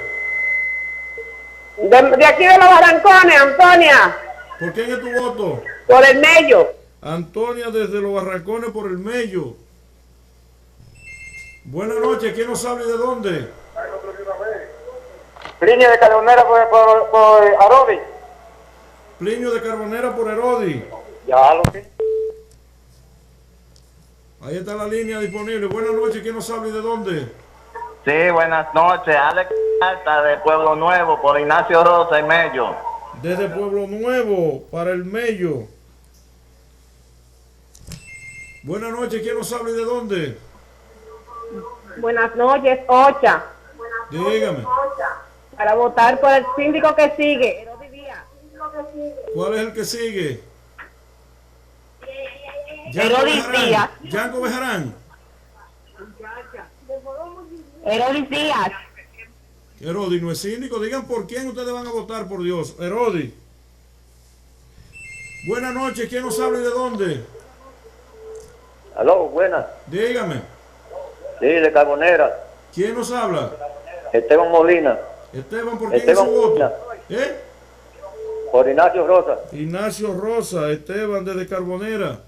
De aquí de los Barrancones, Antonia. ¿Por quién es tu voto? Por el Mello. Antonia desde los Barrancones por el Mello. Buenas noches, ¿quién nos habla y de dónde? Plinio de Carbonera por Herodis. Plinio de Carbonera por Herodis. Ya lo sé. Ahí está la línea disponible. Buenas noches, ¿quién nos habla y de dónde? Sí, buenas noches. Alex Alta de Pueblo Nuevo por Ignacio Rosa y Mello. Desde Pueblo Nuevo para el Mello. Buenas noches, ¿quién nos habla y de dónde? Buenas noches, Ocha. Dígame. Para votar por el síndico que sigue, Herodis Díaz. ¿Cuál es el que sigue? Herodis Díaz. Yanko Bejarán. Herodis Díaz. Herodis no es síndico. Digan por quién ustedes van a votar, por Dios. Herodis. Buenas noches, ¿quién nos habla y de dónde? Aló, buenas. Dígame. Sí, de Carbonera. ¿Quién nos habla? Esteban Molina. Esteban, ¿por quién es su voto? ¿Eh? Por Ignacio Rosa. Ignacio Rosa, Esteban desde Carbonera.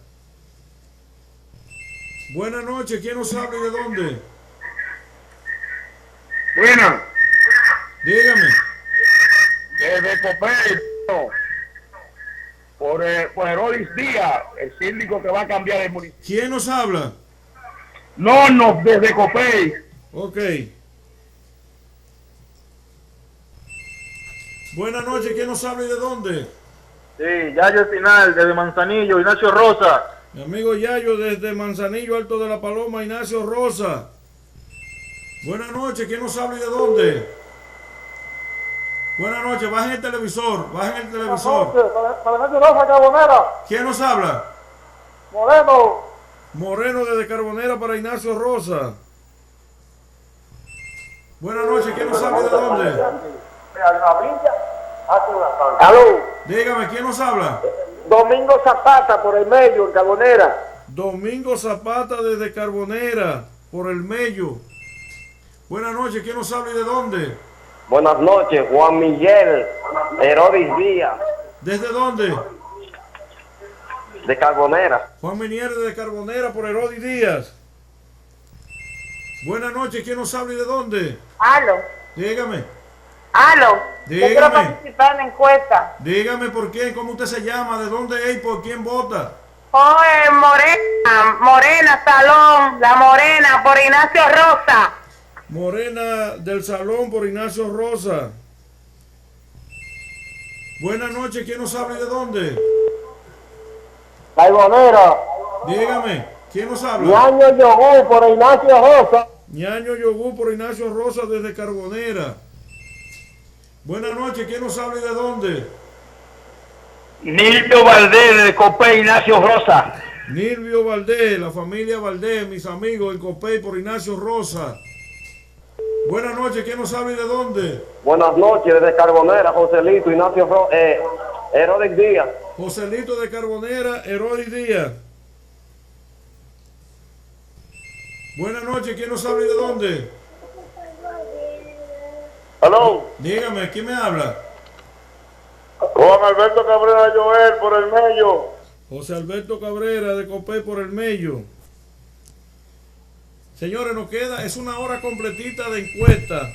Buenas noches, ¿quién nos habla y de dónde? Buenas. Dígame. Desde Copey, por Herodis Díaz, el síndico que va a cambiar el municipio. ¿Quién nos habla? No, desde Copey. Ok. Buenas noches, ¿quién nos habla y de dónde? Sí, Yayo Final, desde Manzanillo, Ignacio Rosa. Mi amigo Yayo desde Manzanillo, Alto de la Paloma, Ignacio Rosa. Buenas noches, ¿quién nos habla y de dónde? Buenas noches, bajen el televisor, bajen el televisor. Para Ignacio Rosa, Carbonera. ¿Quién nos habla? Moreno. Moreno desde Carbonera para Ignacio Rosa. Buenas noches, ¿quién nos habla y de dónde? Aló. Dígame, ¿quién nos habla? Domingo Zapata por el medio, en Carbonera. Domingo Zapata desde Carbonera, por el Mello. Buenas noches, ¿quién nos habla y de dónde? Buenas noches, Juan Miguel Herodis Díaz. ¿Desde dónde? De Carbonera. Juan Minier de Carbonera por Herodis Díaz. Buenas noches, ¿quién nos habla y de dónde? Aló. Dígame. Aló. Yo quiero Dígame. participar en la encuesta. Dígame por quién, cómo usted se llama, de dónde es y por quién vota. Morena Salón, la Morena por Ignacio Rosa. Morena del Salón por Ignacio Rosa. Buenas noches, ¿quién nos habla y de dónde? Carbonera. Dígame, ¿quién nos habla? Ñaño Yogú por Ignacio Rosa. Ñaño Yogú por Ignacio Rosa desde Carbonera. Buenas noches, ¿quién nos habla y de dónde? Nilvio Valdés de Copey, Ignacio Rosa. Nilvio Valdés, la familia Valdés, mis amigos en Copey por Ignacio Rosa. Buenas noches, ¿quién nos habla y de dónde? Buenas noches, desde Carbonera, Joselito, Ignacio Rosa, Herodis Díaz. Joselito de Carbonera, Herodis Díaz. Buenas noches, ¿quién nos habla y de dónde? Aló. Dígame, ¿quién me habla? Juan Alberto Cabrera Joel por el medio. José Alberto Cabrera de Copey por el Mello. Señores, nos queda, es una hora completita de encuesta.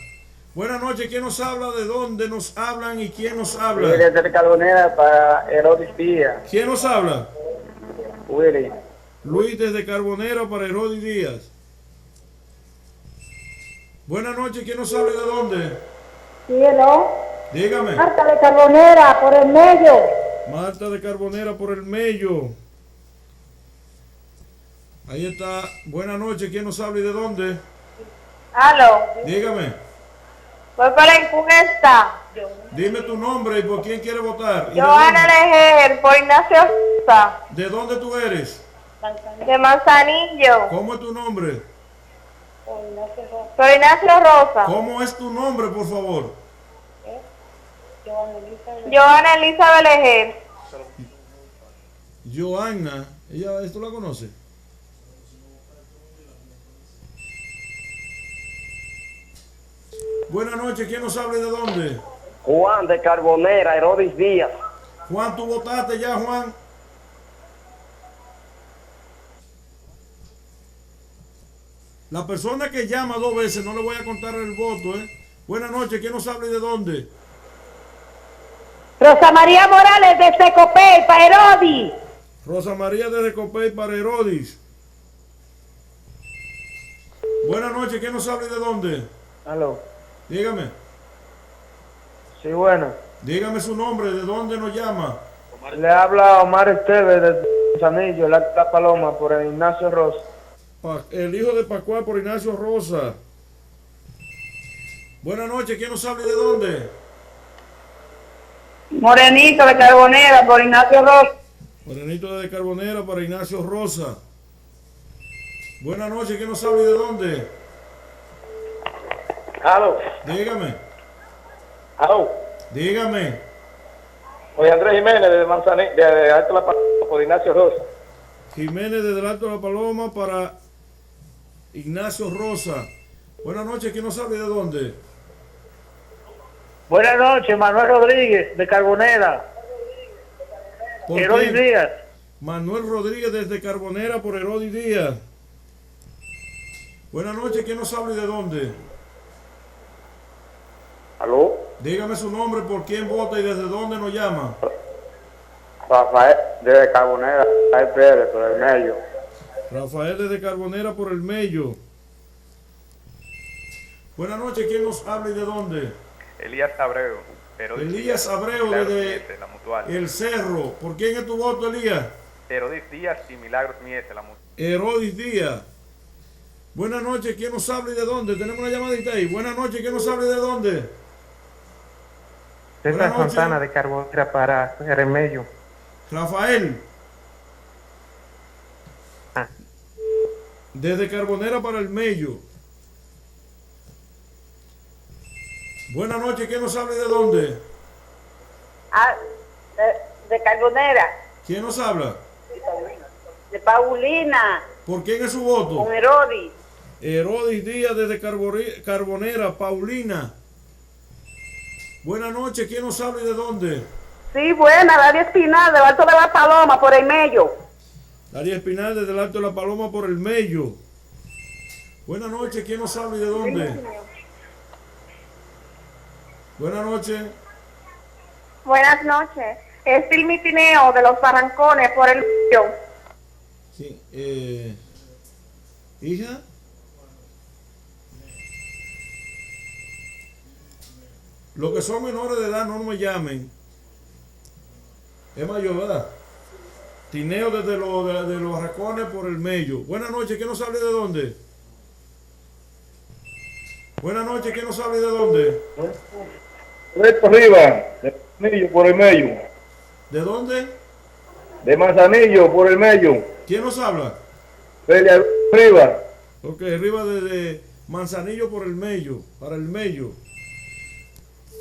Buenas noches, ¿quién nos habla? ¿De dónde nos hablan y quién nos habla? Desde Carbonera para Herodis Díaz. ¿Quién nos habla? Willy. Luis desde Carbonera para Herodis Díaz. Buenas noches, ¿quién nos habla y de dónde? Sí, ¿no? Dígame. Marta de Carbonera por el medio. Marta de Carbonera por el Mello. Ahí está. Buenas noches, ¿quién nos habla y de dónde? Aló. Dígame. Voy para la encuesta. Dime tu nombre y por quién quiere votar. Joana Lejer por Ignacio Rosa. ¿De dónde tú eres? De Manzanillo. ¿Cómo es tu nombre? Por Ignacio Rosa. ¿Cómo es tu nombre, por favor? Joana Elizabeth Lejer. Joana. ¿Ella, esto la conoce? Buenas noches, ¿quién nos habla y de dónde? Juan de Carbonera, Herodis Díaz. Juan, ¿tú votaste ya, Juan? La persona que llama 2 veces, no le voy a contar el voto, ¿eh? Buenas noches, ¿quién nos habla y de dónde? Rosa María Morales de Copey para Herodis. Rosa María desde Copey para Herodis. Buenas noches, ¿quién nos habla y de dónde? Aló. Dígame. Sí, bueno. Dígame su nombre, ¿de dónde nos llama? Le habla Omar Esteves de Manzanillo, la Paloma, por el Ignacio Rosa. El hijo de Pascual por Ignacio Rosa. Buenas noches, ¿quién nos habla y de dónde? Morenito de Carbonera por Ignacio Rosa. Morenito de Carbonera para Ignacio Rosa. Buenas noches, ¿quién nos habla y de dónde? Aló. Dígame. Aló. Dígame. Oye, Andrés Jiménez de Manzanillo, de Alto La Paloma, por Ignacio Rosa. Jiménez desde Alto La Paloma para Ignacio Rosa. Buenas noches, ¿quién nos habla y de dónde? Buenas noches, Manuel Rodríguez de Carbonera. ¿Por Herodis quién? Díaz. Manuel Rodríguez desde Carbonera por Herodis Díaz. Buenas noches, ¿quién nos habla y de dónde? ¿Aló? Dígame su nombre, por quién vota y desde dónde nos llama. Rafael, de Carbonera, Rafael Pérez, por el medio. Rafael desde Carbonera por el Mello. Buenas noches, ¿quién nos habla y de dónde? Elías Abreu. Elías Abreu Milagros desde Miete, la Mutual. El Cerro. ¿Por quién es tu voto, Elías? Herodis Díaz y Milagros Miete, la Mutual. Herodis Díaz. Buenas noches, ¿quién nos habla y de dónde? Tenemos una llamadita ahí. Buenas noches, ¿quién nos habla y de dónde? César Santana de Carbonera para Remedio. Rafael. Desde Carbonera para el Mello. Buenas noches, ¿quién nos habla y de dónde? De Carbonera. ¿Quién nos habla? De Paulina. ¿Por quién es su voto? Con Herodis. Herodis Díaz desde Carbonera, Paulina. Buenas noches, ¿quién nos habla y de dónde? Sí, buena, Daria Espinal, del Alto de la Paloma, por el Mello. Daria Espinal desde el Alto de la Paloma por el Mello. Buenas noches, ¿quién nos habla y de dónde? Buenas noches. Buenas noches. Es Filmi Tineo de los Barrancones, por el Mello. Sí, hija. Los que son menores de edad no me llamen. Es mayor, ¿verdad? Tineo desde de los Barracones por el Mello. Buenas noches, ¿quién nos habla y de dónde? Buenas noches, ¿quién nos habla y de dónde? Recto arriba, de Manzanillo por el medio. ¿De dónde? De Manzanillo por el medio. ¿Quién nos habla? Celia arriba. Ok, arriba de Manzanillo por el Mello, para el Mello.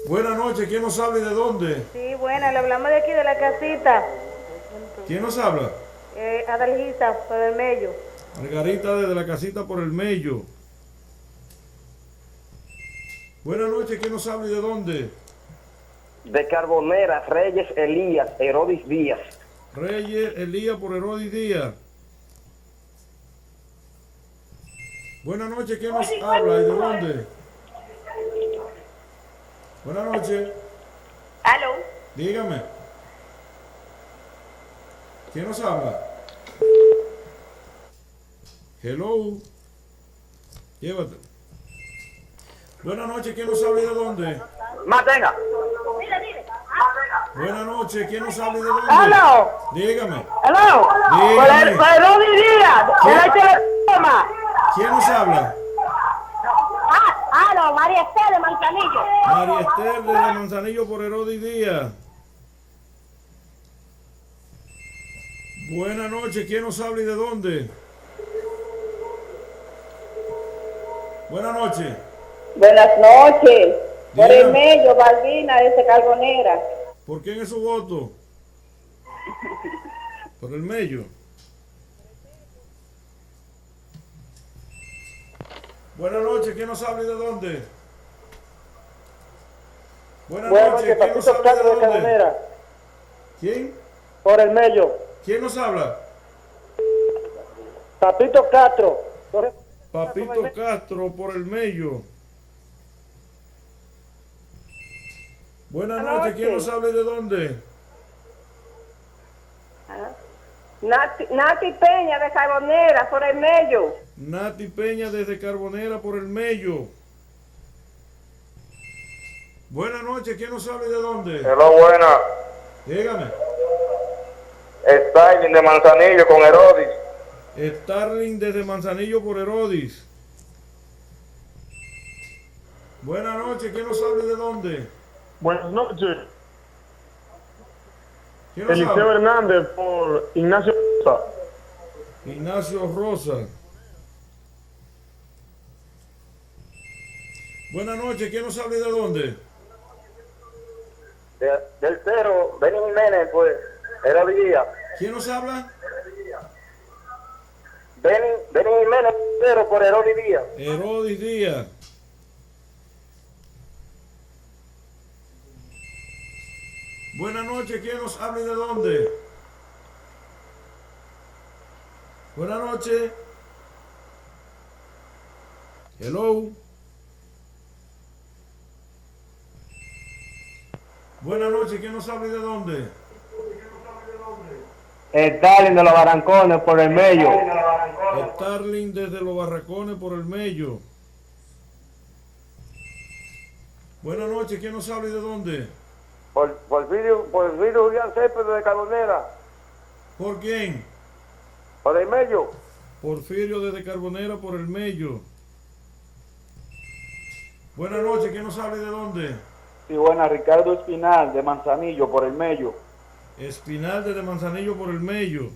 Buenas noches, ¿quién nos habla y de dónde? Sí, buena, le hablamos de aquí de la casita. ¿Quién nos habla? Adalgisa, por el Mello. Margarita desde la casita por el Mello. Buenas noches, ¿quién nos habla y de dónde? De Carbonera, Reyes Elías, Herodis Díaz. Reyes Elías por Herodis Díaz. Buenas noches, ¿quién nos habla y de dónde? Buenas noches. ¿Aló? Dígame. ¿Quién nos habla? Hello. Llévate. Buenas noches, ¿quién nos habla y de dónde? Mantenga. Buenas noches, ¿quién nos habla y de dónde? Aló. Dígame. Hello. Dígame. Por Herodis Díaz. ¿Quién nos habla? Aló, María Esther de Manzanillo. María Esther desde Manzanillo por Herodis Díaz. Buenas noches, ¿quién nos habla y de dónde? Buenas noches. Buenas noches. Por Dígame. el Mello, Balbina, desde Carbonera. ¿Por quién es su voto? Por el Mello. Buenas noches, ¿quién nos habla y de dónde? Buenas noches, ¿quién nos habla y de dónde? ¿Quién? Por el Mello. ¿Quién nos habla? Papito Castro. Papito Castro por el Mello. Buenas noches, ¿quién nos habla y de dónde? Nati Peña de Carbonera, por el medio. Nati Peña desde Carbonera por el Mello. Buenas noches, ¿quién nos habla y de dónde? Hello, buena. Dígame. Starling de Manzanillo con Herodis. Starling desde Manzanillo por Herodis. Buenas noches, ¿quién nos habla y de dónde? Buenas noches. ¿Quién nos Eliseo habla? Hernández por Ignacio Rosa. Ignacio Rosa. Buenas noches, ¿quién nos habla y de dónde? Del Cerro, Benny Jiménez, pues, Herodis Díaz. ¿Quién nos habla? Benny Jiménez, Cerro, por Herodis Díaz. Herodis Díaz. Buenas noches, ¿quién nos habla y de dónde? Buenas noches. Hello. Buenas noches, ¿quién nos habla y de dónde? Starling de los Barrancones por el medio. Starling desde los Barracones por el Mello. Buenas noches, ¿quién nos habla y de dónde? Porfirio Julián Céspedes de Carbonera. ¿Por quién? Por el medio. Porfirio desde Carbonera por el Mello. Buenas noches, ¿quién nos habla y de dónde? Sí, buena, Ricardo Espinal de Manzanillo por el medio. Espinal desde Manzanillo por el Mello.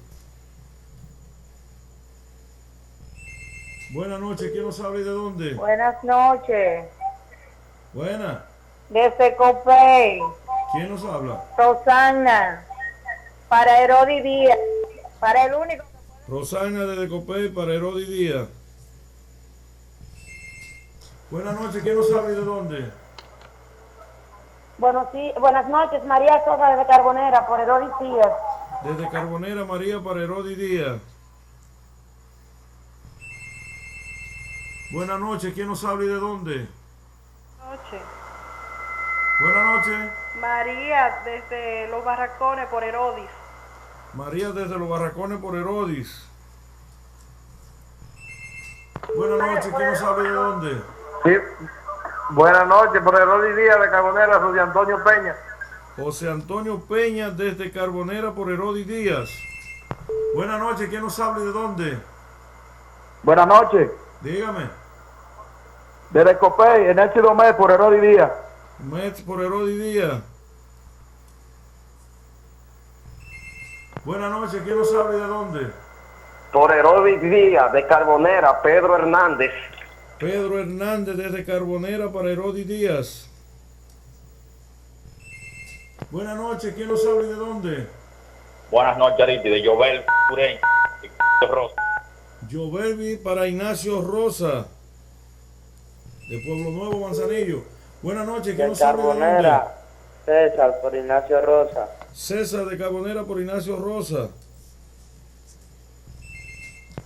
Buenas noches, ¿quién nos habla y de dónde? Buenas noches. Buena. Desde Copey, ¿Quién nos habla? Rosana, para Herodis Díaz, para el único. Rosana desde Copey para Herodis Díaz. Buenas noches, ¿quién nos habla y de dónde? Buenas noches, María Sosa de Carbonera, por Herodis Díaz. Desde Carbonera, María para Herodis Díaz. Buenas noches, ¿quién nos habla y de dónde? Noche. Buenas noches. María desde Los Barracones por Herodis. María desde los Barracones por Herodis. Buenas noches, ¿quién nos habla y de dónde? Sí. Buenas noches, por Herodis Díaz de Carbonera, José Antonio Peña. José Antonio Peña desde Carbonera por Herodis Díaz. Buenas noches, ¿quién nos habla y de dónde? Buenas noches. Dígame. Desde Copey, Enelcio Domé por Herodis Díaz. Metz por Herodis Díaz. Buenas noches, ¿quién nos habla y de dónde? Por Herodis Díaz de Carbonera, Pedro Hernández. Pedro Hernández desde Carbonera para Herodis Díaz. Buenas noches, ¿quién nos habla y de dónde? Buenas noches, Ariti, de Jovel Purén, Ignacio Rosa. Jovelvi para Ignacio Rosa, de Pueblo Nuevo, Manzanillo. Buenas noches, ¿quién nos habla y de dónde? Carbonera, César por Ignacio Rosa. César de Carbonera por Ignacio Rosa.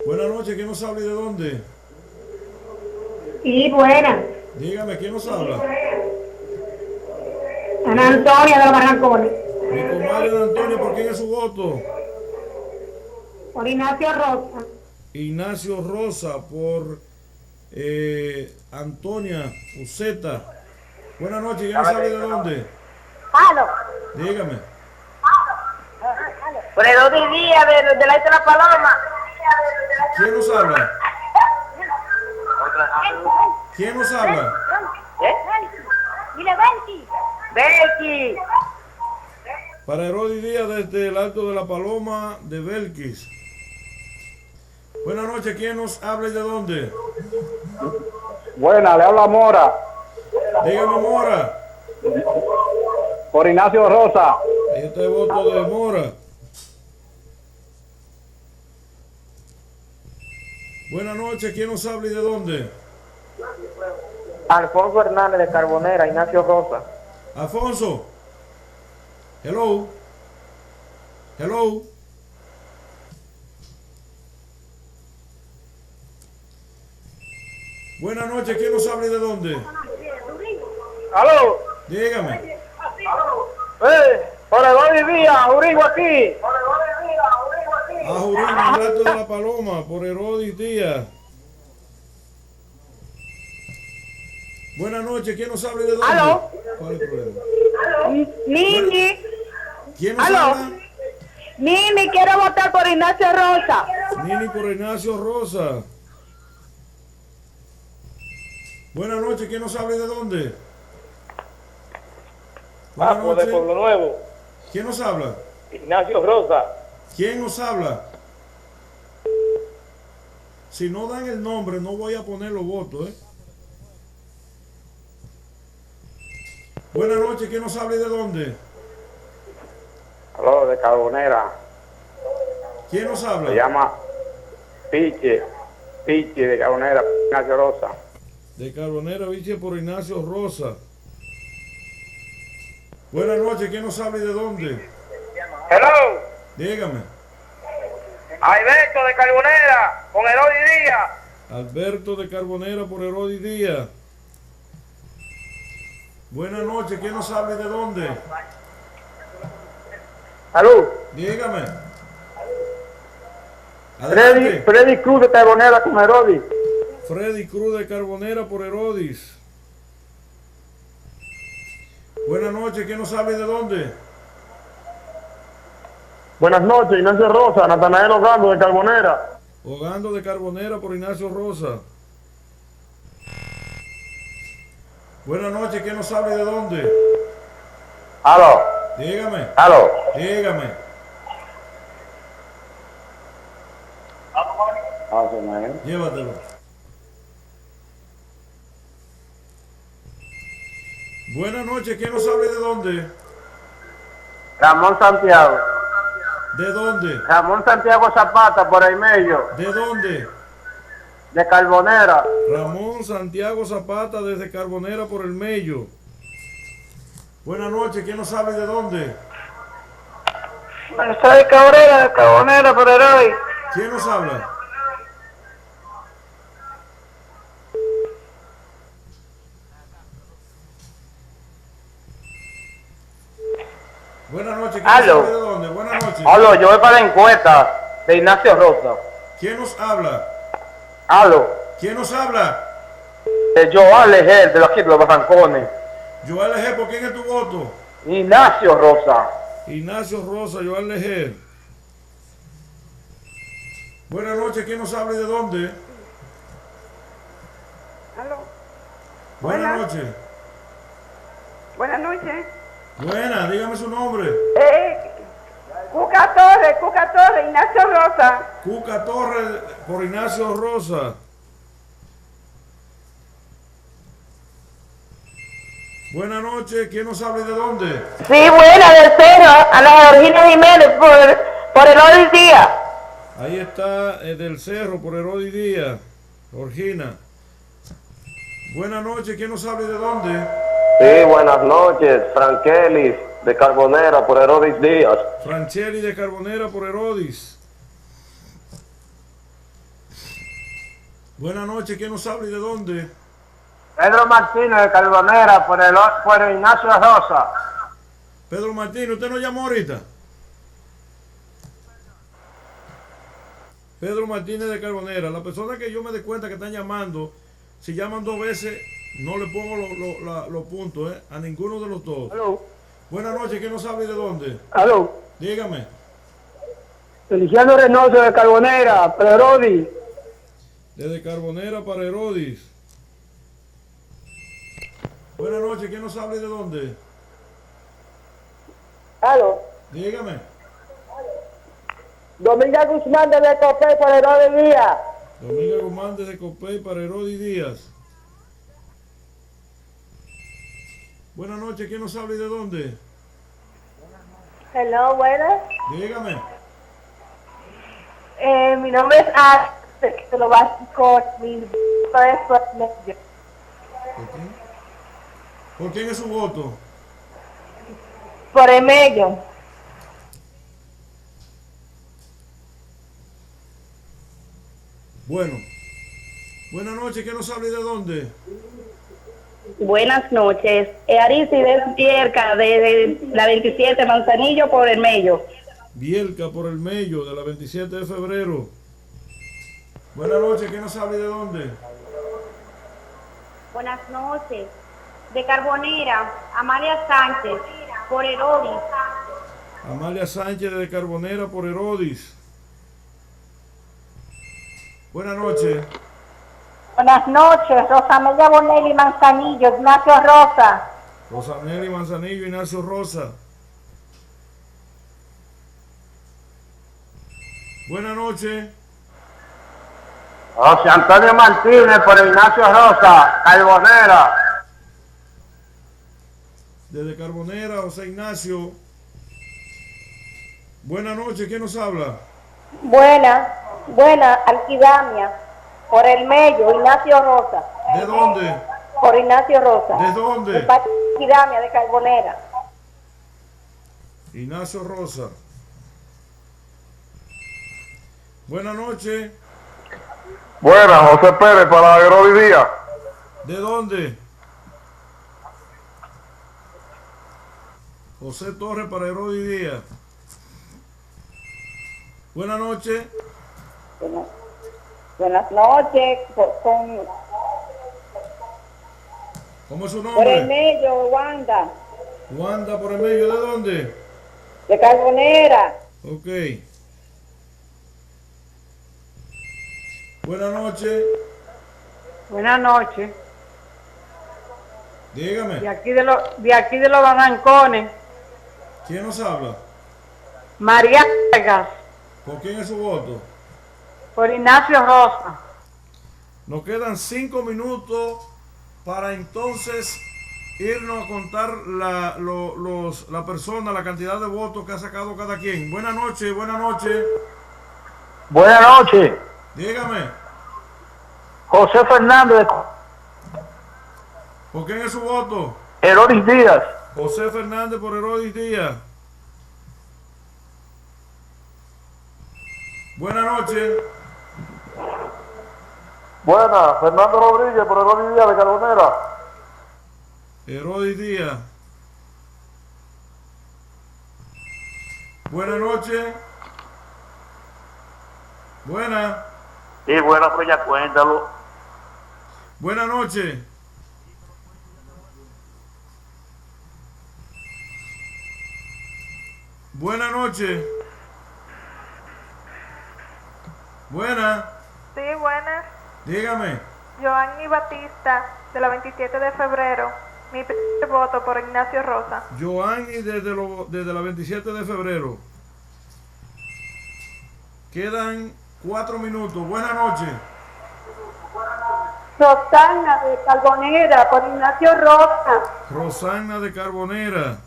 Buenas noches, ¿quién nos habla y de dónde? Sí, buena. Dígame, ¿quién nos habla? Ana Antonia de los Barrancones. Mi comadre Ana Antonia, ¿por quién es su voto? Por Ignacio Rosa. Ignacio Rosa por Antonia Uceta. Buenas noches, ¿quién nos habla y de dónde? Halo. Dígame. Por Herodis Díaz de la Isla de la Paloma. ¿Quién nos habla? ¿Quién nos habla? Dile Belki. Belki. Para Herodis Díaz desde el Alto de la Paloma de Belkis. Buenas noches, ¿quién nos habla y de dónde? Buena, le habla Mora. Dígame, Mora. Por Ignacio Rosa. Ahí está el voto de Mora. Buenas noches, ¿quién nos habla y de dónde? Alfonso Hernández de Carbonera, Ignacio Rosa. Alfonso. Hello. Hello. Buenas noches, ¿quién nos habla y de dónde? ¡Aló! Dígame. Por Herodis Díaz, Urigo aquí. A Jurín, el Alto de la Paloma, por Herodis Díaz. Buenas noches, ¿quién nos habla y de dónde? ¿Aló? ¿Cuál es el problema? Nini. ¿Quién nos ¿Aló? habla? Nini, quiero votar por Ignacio Rosa. Nini por Ignacio Rosa. Buenas noches, ¿quién nos habla y de dónde? Buenas Papo de Pueblo Nuevo. ¿Quién nos habla? Ignacio Rosa. ¿Quién nos habla? Si no dan el nombre, no voy a poner los votos, ¿eh? Buenas noches, ¿quién nos habla y de dónde? Aló, de Carbonera. ¿Quién nos habla? Se llama Piche de Carbonera, Ignacio Rosa. De Carbonera, Viche por Ignacio Rosa. Buenas noches, ¿quién nos habla y de dónde? Hello. Dígame. Alberto de Carbonera, con Herodis Díaz. Alberto de Carbonera por Herodis Díaz. Buenas noches, ¿quién nos habla y de dónde? Aló. Dígame. Adelante. Freddy Cruz de Carbonera con Herodis. Freddy Cruz de Carbonera por Herodis. Buenas noches, ¿quién nos habla y de dónde? Buenas noches, Ignacio Rosa, Natanael Ogando de Carbonera. Ogando de Carbonera por Ignacio Rosa. Buenas noches, ¿quién nos habla y de dónde? Aló. Dígame. Aló. Dígame. Llévatelo. Buenas noches, ¿quién nos habla y de dónde? Ramón Santiago. ¿De dónde? Ramón Santiago Zapata, por el medio. ¿De dónde? De Carbonera. Ramón Santiago Zapata desde Carbonera por el Mello. Buenas noches, ¿quién nos habla y de dónde? Soy Cabrera de Carbonera por Herodis. ¿Quién nos habla? Buenas noches, ¿quién nos habla y de dónde? Buenas noches. Aló, yo voy para la encuesta de Ignacio Rosa. ¿Quién nos habla? Aló. ¿Quién nos habla? Joan Leger, de aquí de los Barrancones. Joan Leger, ¿por quién es tu voto? Ignacio Rosa. Ignacio Rosa, Joan Leger. Buenas noches, ¿quién nos habla y de dónde? Aló. Buenas noches. Buenas noches. Buenas, dígame su nombre. Cuca Torres, Ignacio Rosa. Cuca Torres por Ignacio Rosa. Buenas noches, ¿quién nos habla y de dónde? Sí, buena, del Cerro, a la Georgina Jiménez por Herodis Díaz. Ahí está, del Cerro, por Herodis Díaz. Georgina. Buenas noches, ¿quién nos habla y de dónde? Sí, buenas noches, Frankelis de Carbonera por Herodis Díaz. Francheli de Carbonera por Herodis. Buenas noches, ¿quién nos habla y de dónde? Pedro Martínez de Carbonera por Ignacio Rosa. Pedro Martínez, ¿usted nos llamó ahorita? Pedro Martínez de Carbonera. La persona que yo me dé cuenta que están llamando, si llaman dos veces, no le pongo los puntos, a ninguno de los dos. Aló. Buenas noches, ¿quién nos habla y de dónde? Aló. Dígame. Feliciano Reynoso de Carbonera, para Herodis. Desde Carbonera para Herodis. Buenas noches, ¿quién nos habla y de dónde? Aló. Dígame. Dominga Guzmán de Copé por Herodis Díaz. Dominga Guzmán desde Copey para Herodis Díaz. Buenas noches, ¿quién nos habla y de dónde? Hello, buenas. Dígame. Mi nombre es Arte, te lo vas con mi ¿Por quién? ¿Por quién es su voto? por el medio. Bueno. Buenas noches, ¿quién nos habla y de dónde? Buenas noches. Arisi de Pierca, de la 27 Manzanillo por el medio. Bielka por el Mello, de la 27 de febrero. Buenas noches, ¿quién nos habla y de dónde? Buenas noches. De Carbonera, Amalia Sánchez, por Herodis. Amalia Sánchez de Carbonera por Herodis. Buenas noches. Buenas noches, Rosamelia Bonelli Manzanillo, Ignacio Rosa. Rosanelli Manzanillo, Ignacio Rosa. Buenas noches. José Antonio Martínez por Ignacio Rosa, Carbonera. Desde Carbonera, José Ignacio. Buenas noches, ¿quién nos habla? Buena, Alquidamia, por el Mello, Ignacio Rosa. ¿De dónde? Por Ignacio Rosa. ¿De dónde? De Alquidamia, de Carbonera. Ignacio Rosa. Buenas noches. Buenas, José Pérez para Herodis Díaz. ¿De dónde? José Torres para Herodis Díaz. Buenas noches. Buenas noches, ¿Cómo es su nombre? por el Mello, Wanda, Wanda por el Mello, ¿de dónde? de Carbonera. Ok. Buenas noches. Buenas noches. Dígame. De aquí de los Barrancones, ¿Quién nos habla? María Vargas, ¿Por quién es su voto? por Ignacio Rosa. Nos quedan 5 minutos para entonces irnos a contar la persona, la cantidad de votos que ha sacado cada quien. Buenas noches, buenas noches. Buenas noches. Dígame. José Fernández. ¿Por quién es su voto? Herodis Díaz. José Fernández por Herodis Díaz. Buenas noches. Buenas, Fernando Rodríguez por Herodis Díaz de Carbonera. Herodis Díaz. Buenas noches. Buenas. Sí, bueno, pues ya cuéntalo. Buenas noches. Buenas noches. Buenas. Sí, buenas. Dígame. Joanny Batista, de la 27 de febrero. Mi primer voto por Ignacio Rosa. Joanny desde la 27 de febrero. Quedan 4 minutos. Buenas noches. Rosana, de Carbonera, por Ignacio Rosa. Rosana de Carbonera.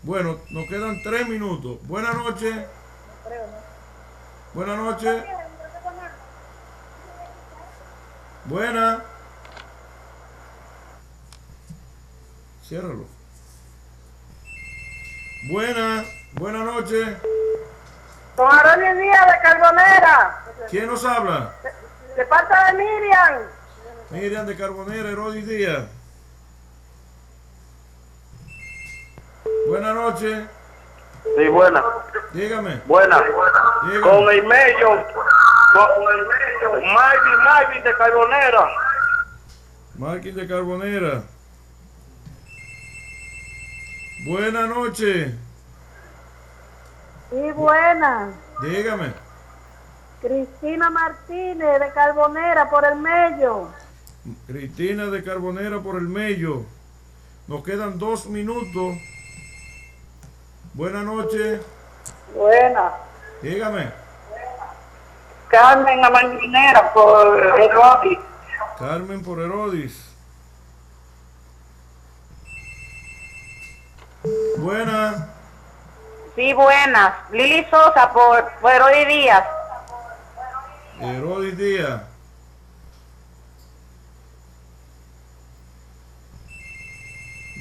Bueno, nos quedan 3 minutos. Buenas noches. Buenas noches. Buenas. Ciérralo. Buenas noches. Don Herodis Díaz de Carbonera. ¿Quién nos habla? De parte de Miriam. Miriam de Carbonera, Herodis Díaz. Buenas noches. Sí, buena. Dígame. Buena. Dígame. Con el Mello. Marvin de Carbonera. Marquín de Carbonera. Buenas noches. Sí, buena. Dígame. Cristina Martínez, de Carbonera, por el Mello. Cristina de Carbonera por el Mello. Nos quedan 2 minutos. Buenas noches. Buena. Dígame. Carmen Amanguinera, por Herodis. Carmen por Herodis. Buenas. Sí, buenas. Lili Sosa, por Herodis Díaz. Herodis Díaz.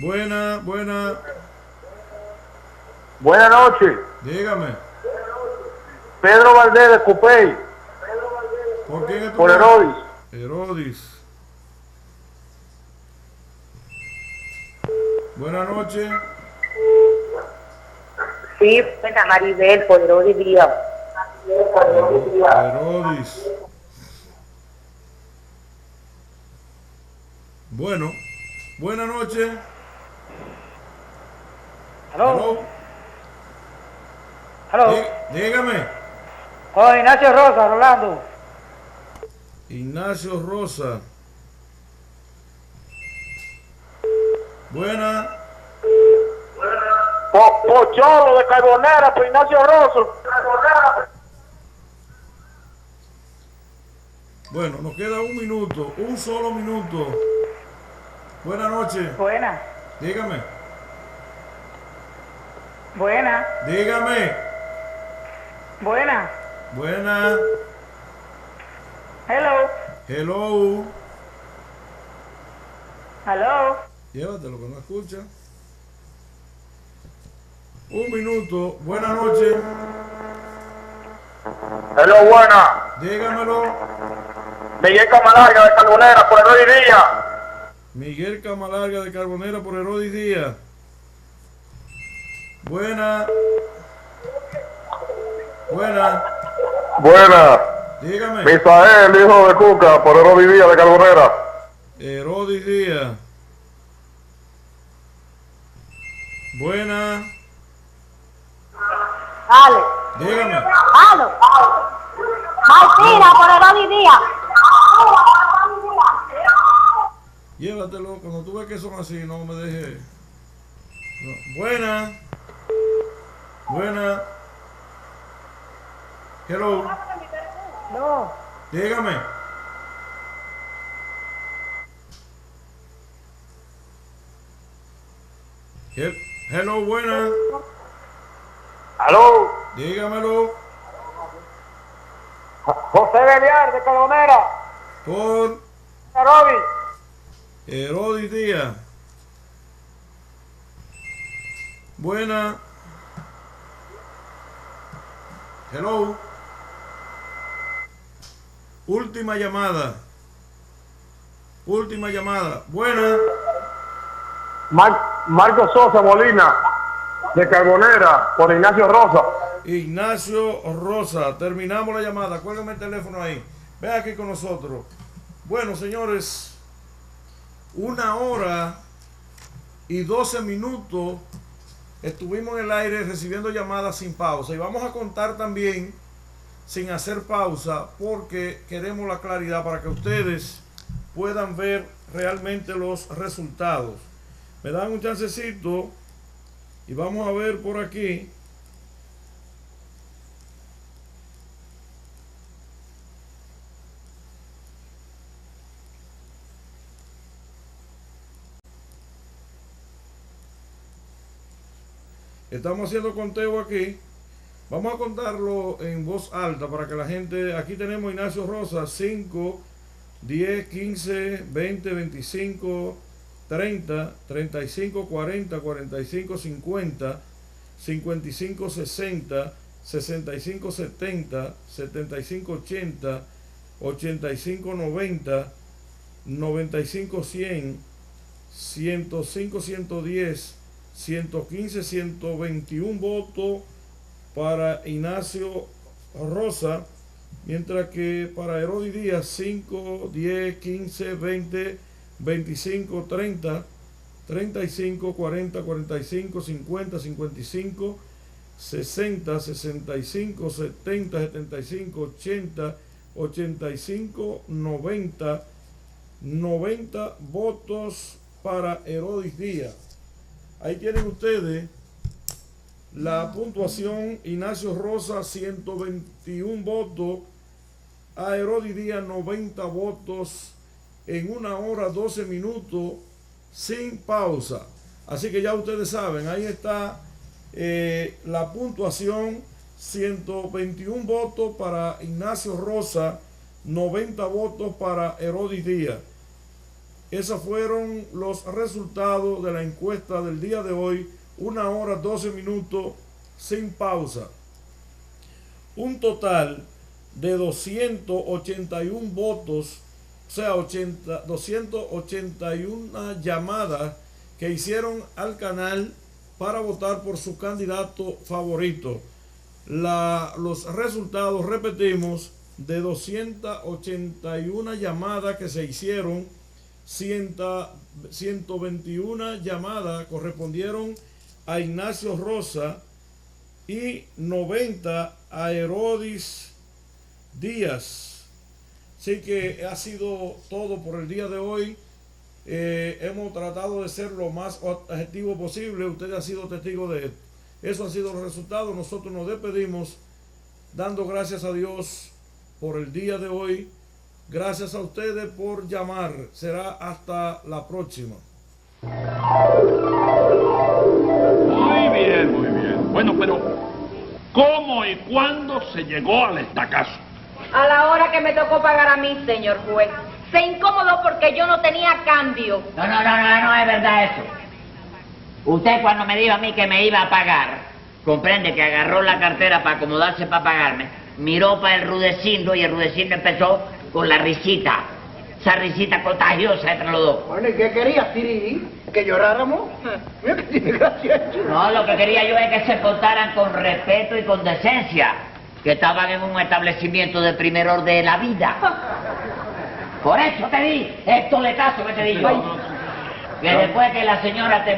Buenas. Buenas noches. Dígame. Pedro Valdés de Cupey. ¿Por quién es tu Por voto? Herodis. Herodis. Buenas noches. Sí, buena Maribel, por Herodis Díaz. Herodis. Bueno, buenas noches. Aló. Aló. Dígame. Oh, Ignacio Rosa, Rolando. Ignacio Rosa. Buena. Pocholo de Carbonera, por Ignacio Rosa. Bueno, nos queda un minuto, un solo minuto. Buenas noches. Buena. Dígame. Buena. Dígame. Buena. Buena. Hello. Hello. Hello. Llévatelo que no escucha. Un minuto. Buenas noches. Hello, buena. Dígamelo. Miguel Camalarga de Carbonera, por Herodis Díaz. Miguel Camalarga de Carbonera por Herodis Díaz. Buena. Buena. Buena. Dígame. Misael, hijo de Cuca, por Herodis Díaz de Carbonera. Herodis Díaz. Buena. Dale. Dígame. Dale. Martina, por Herodis Díaz. Llévatelo. Cuando tú ves que son así, no me dejes. No. Buena. Buena. Hello. No. Dígame. Hello, buena. Aló. Dígamelo. José Beliar de Carbonera. Por Herodis. Herodis Díaz. Buena. Hello. Última llamada. Última llamada. Buena. Marco Sosa Molina de Carbonera, por Ignacio Rosa. Ignacio Rosa. Terminamos la llamada. Cuélgame el teléfono ahí. Ven aquí con nosotros. Bueno, señores, 1 hora y 12 minutos estuvimos en el aire recibiendo llamadas sin pausa. Y vamos a contar también sin hacer pausa porque queremos la claridad para que ustedes puedan ver realmente los resultados. Me dan un chancecito y vamos a ver por aquí. Estamos haciendo conteo aquí. Vamos a contarlo en voz alta para que la gente... Aquí tenemos Ignacio Rosa, 5, 10, 15, 20, 25, 30, 35, 40, 45, 50, 55, 60, 65, 70, 75, 80, 85, 90, 95, 100, 105, 110, 115, 121 votos para Ignacio Rosa, mientras que para Herodis Díaz 5, 10, 15, 20, 25, 30, 35, 40, 45, 50, 55, 60, 65, 70, 75, 80, 85, 90, 90 votos para Herodis Díaz. Ahí tienen ustedes la puntuación. Ignacio Rosa 121 votos, a Herodis Díaz 90 votos en 1 hora 12 minutos sin pausa. Así que ya ustedes saben, ahí está la puntuación: 121 votos para Ignacio Rosa, 90 votos para Herodis Díaz. Esos fueron los resultados de la encuesta del día de hoy, 1 hora 12 minutos sin pausa. Un total de 281 votos, o sea, 281 llamadas que hicieron al canal para votar por su candidato favorito. Los resultados, repetimos, de 281 llamadas que se hicieron, 121 llamadas correspondieron a Ignacio Rosa y 90 a Herodis Díaz. Así que ha sido todo por el día de hoy. Hemos tratado de ser lo más objetivo posible. Usted ha sido testigo de esto. Eso han sido los resultados. Nosotros nos despedimos dando gracias a Dios por el día de hoy. Gracias a ustedes por llamar. Será hasta la próxima. Muy bien, muy bien. Bueno, pero ¿cómo y cuándo se llegó al estacazo? A la hora que me tocó pagar a mí, señor juez. Se incomodó porque yo no tenía cambio. No es verdad eso. Usted cuando me dijo a mí que me iba a pagar, comprende que agarró la cartera para acomodarse para pagarme, miró para el Rudecindo y el Rudecindo empezó con la risita. Esa risita contagiosa entre los dos. Bueno, ¿y qué querías, Tiri? ¿Que lloráramos? Mira que tiene gracia. No, lo que quería yo es que se portaran con respeto y con decencia, que estaban en un establecimiento de primer orden de la vida. Por eso te di, esto le caso que te digo. Que después que la señora te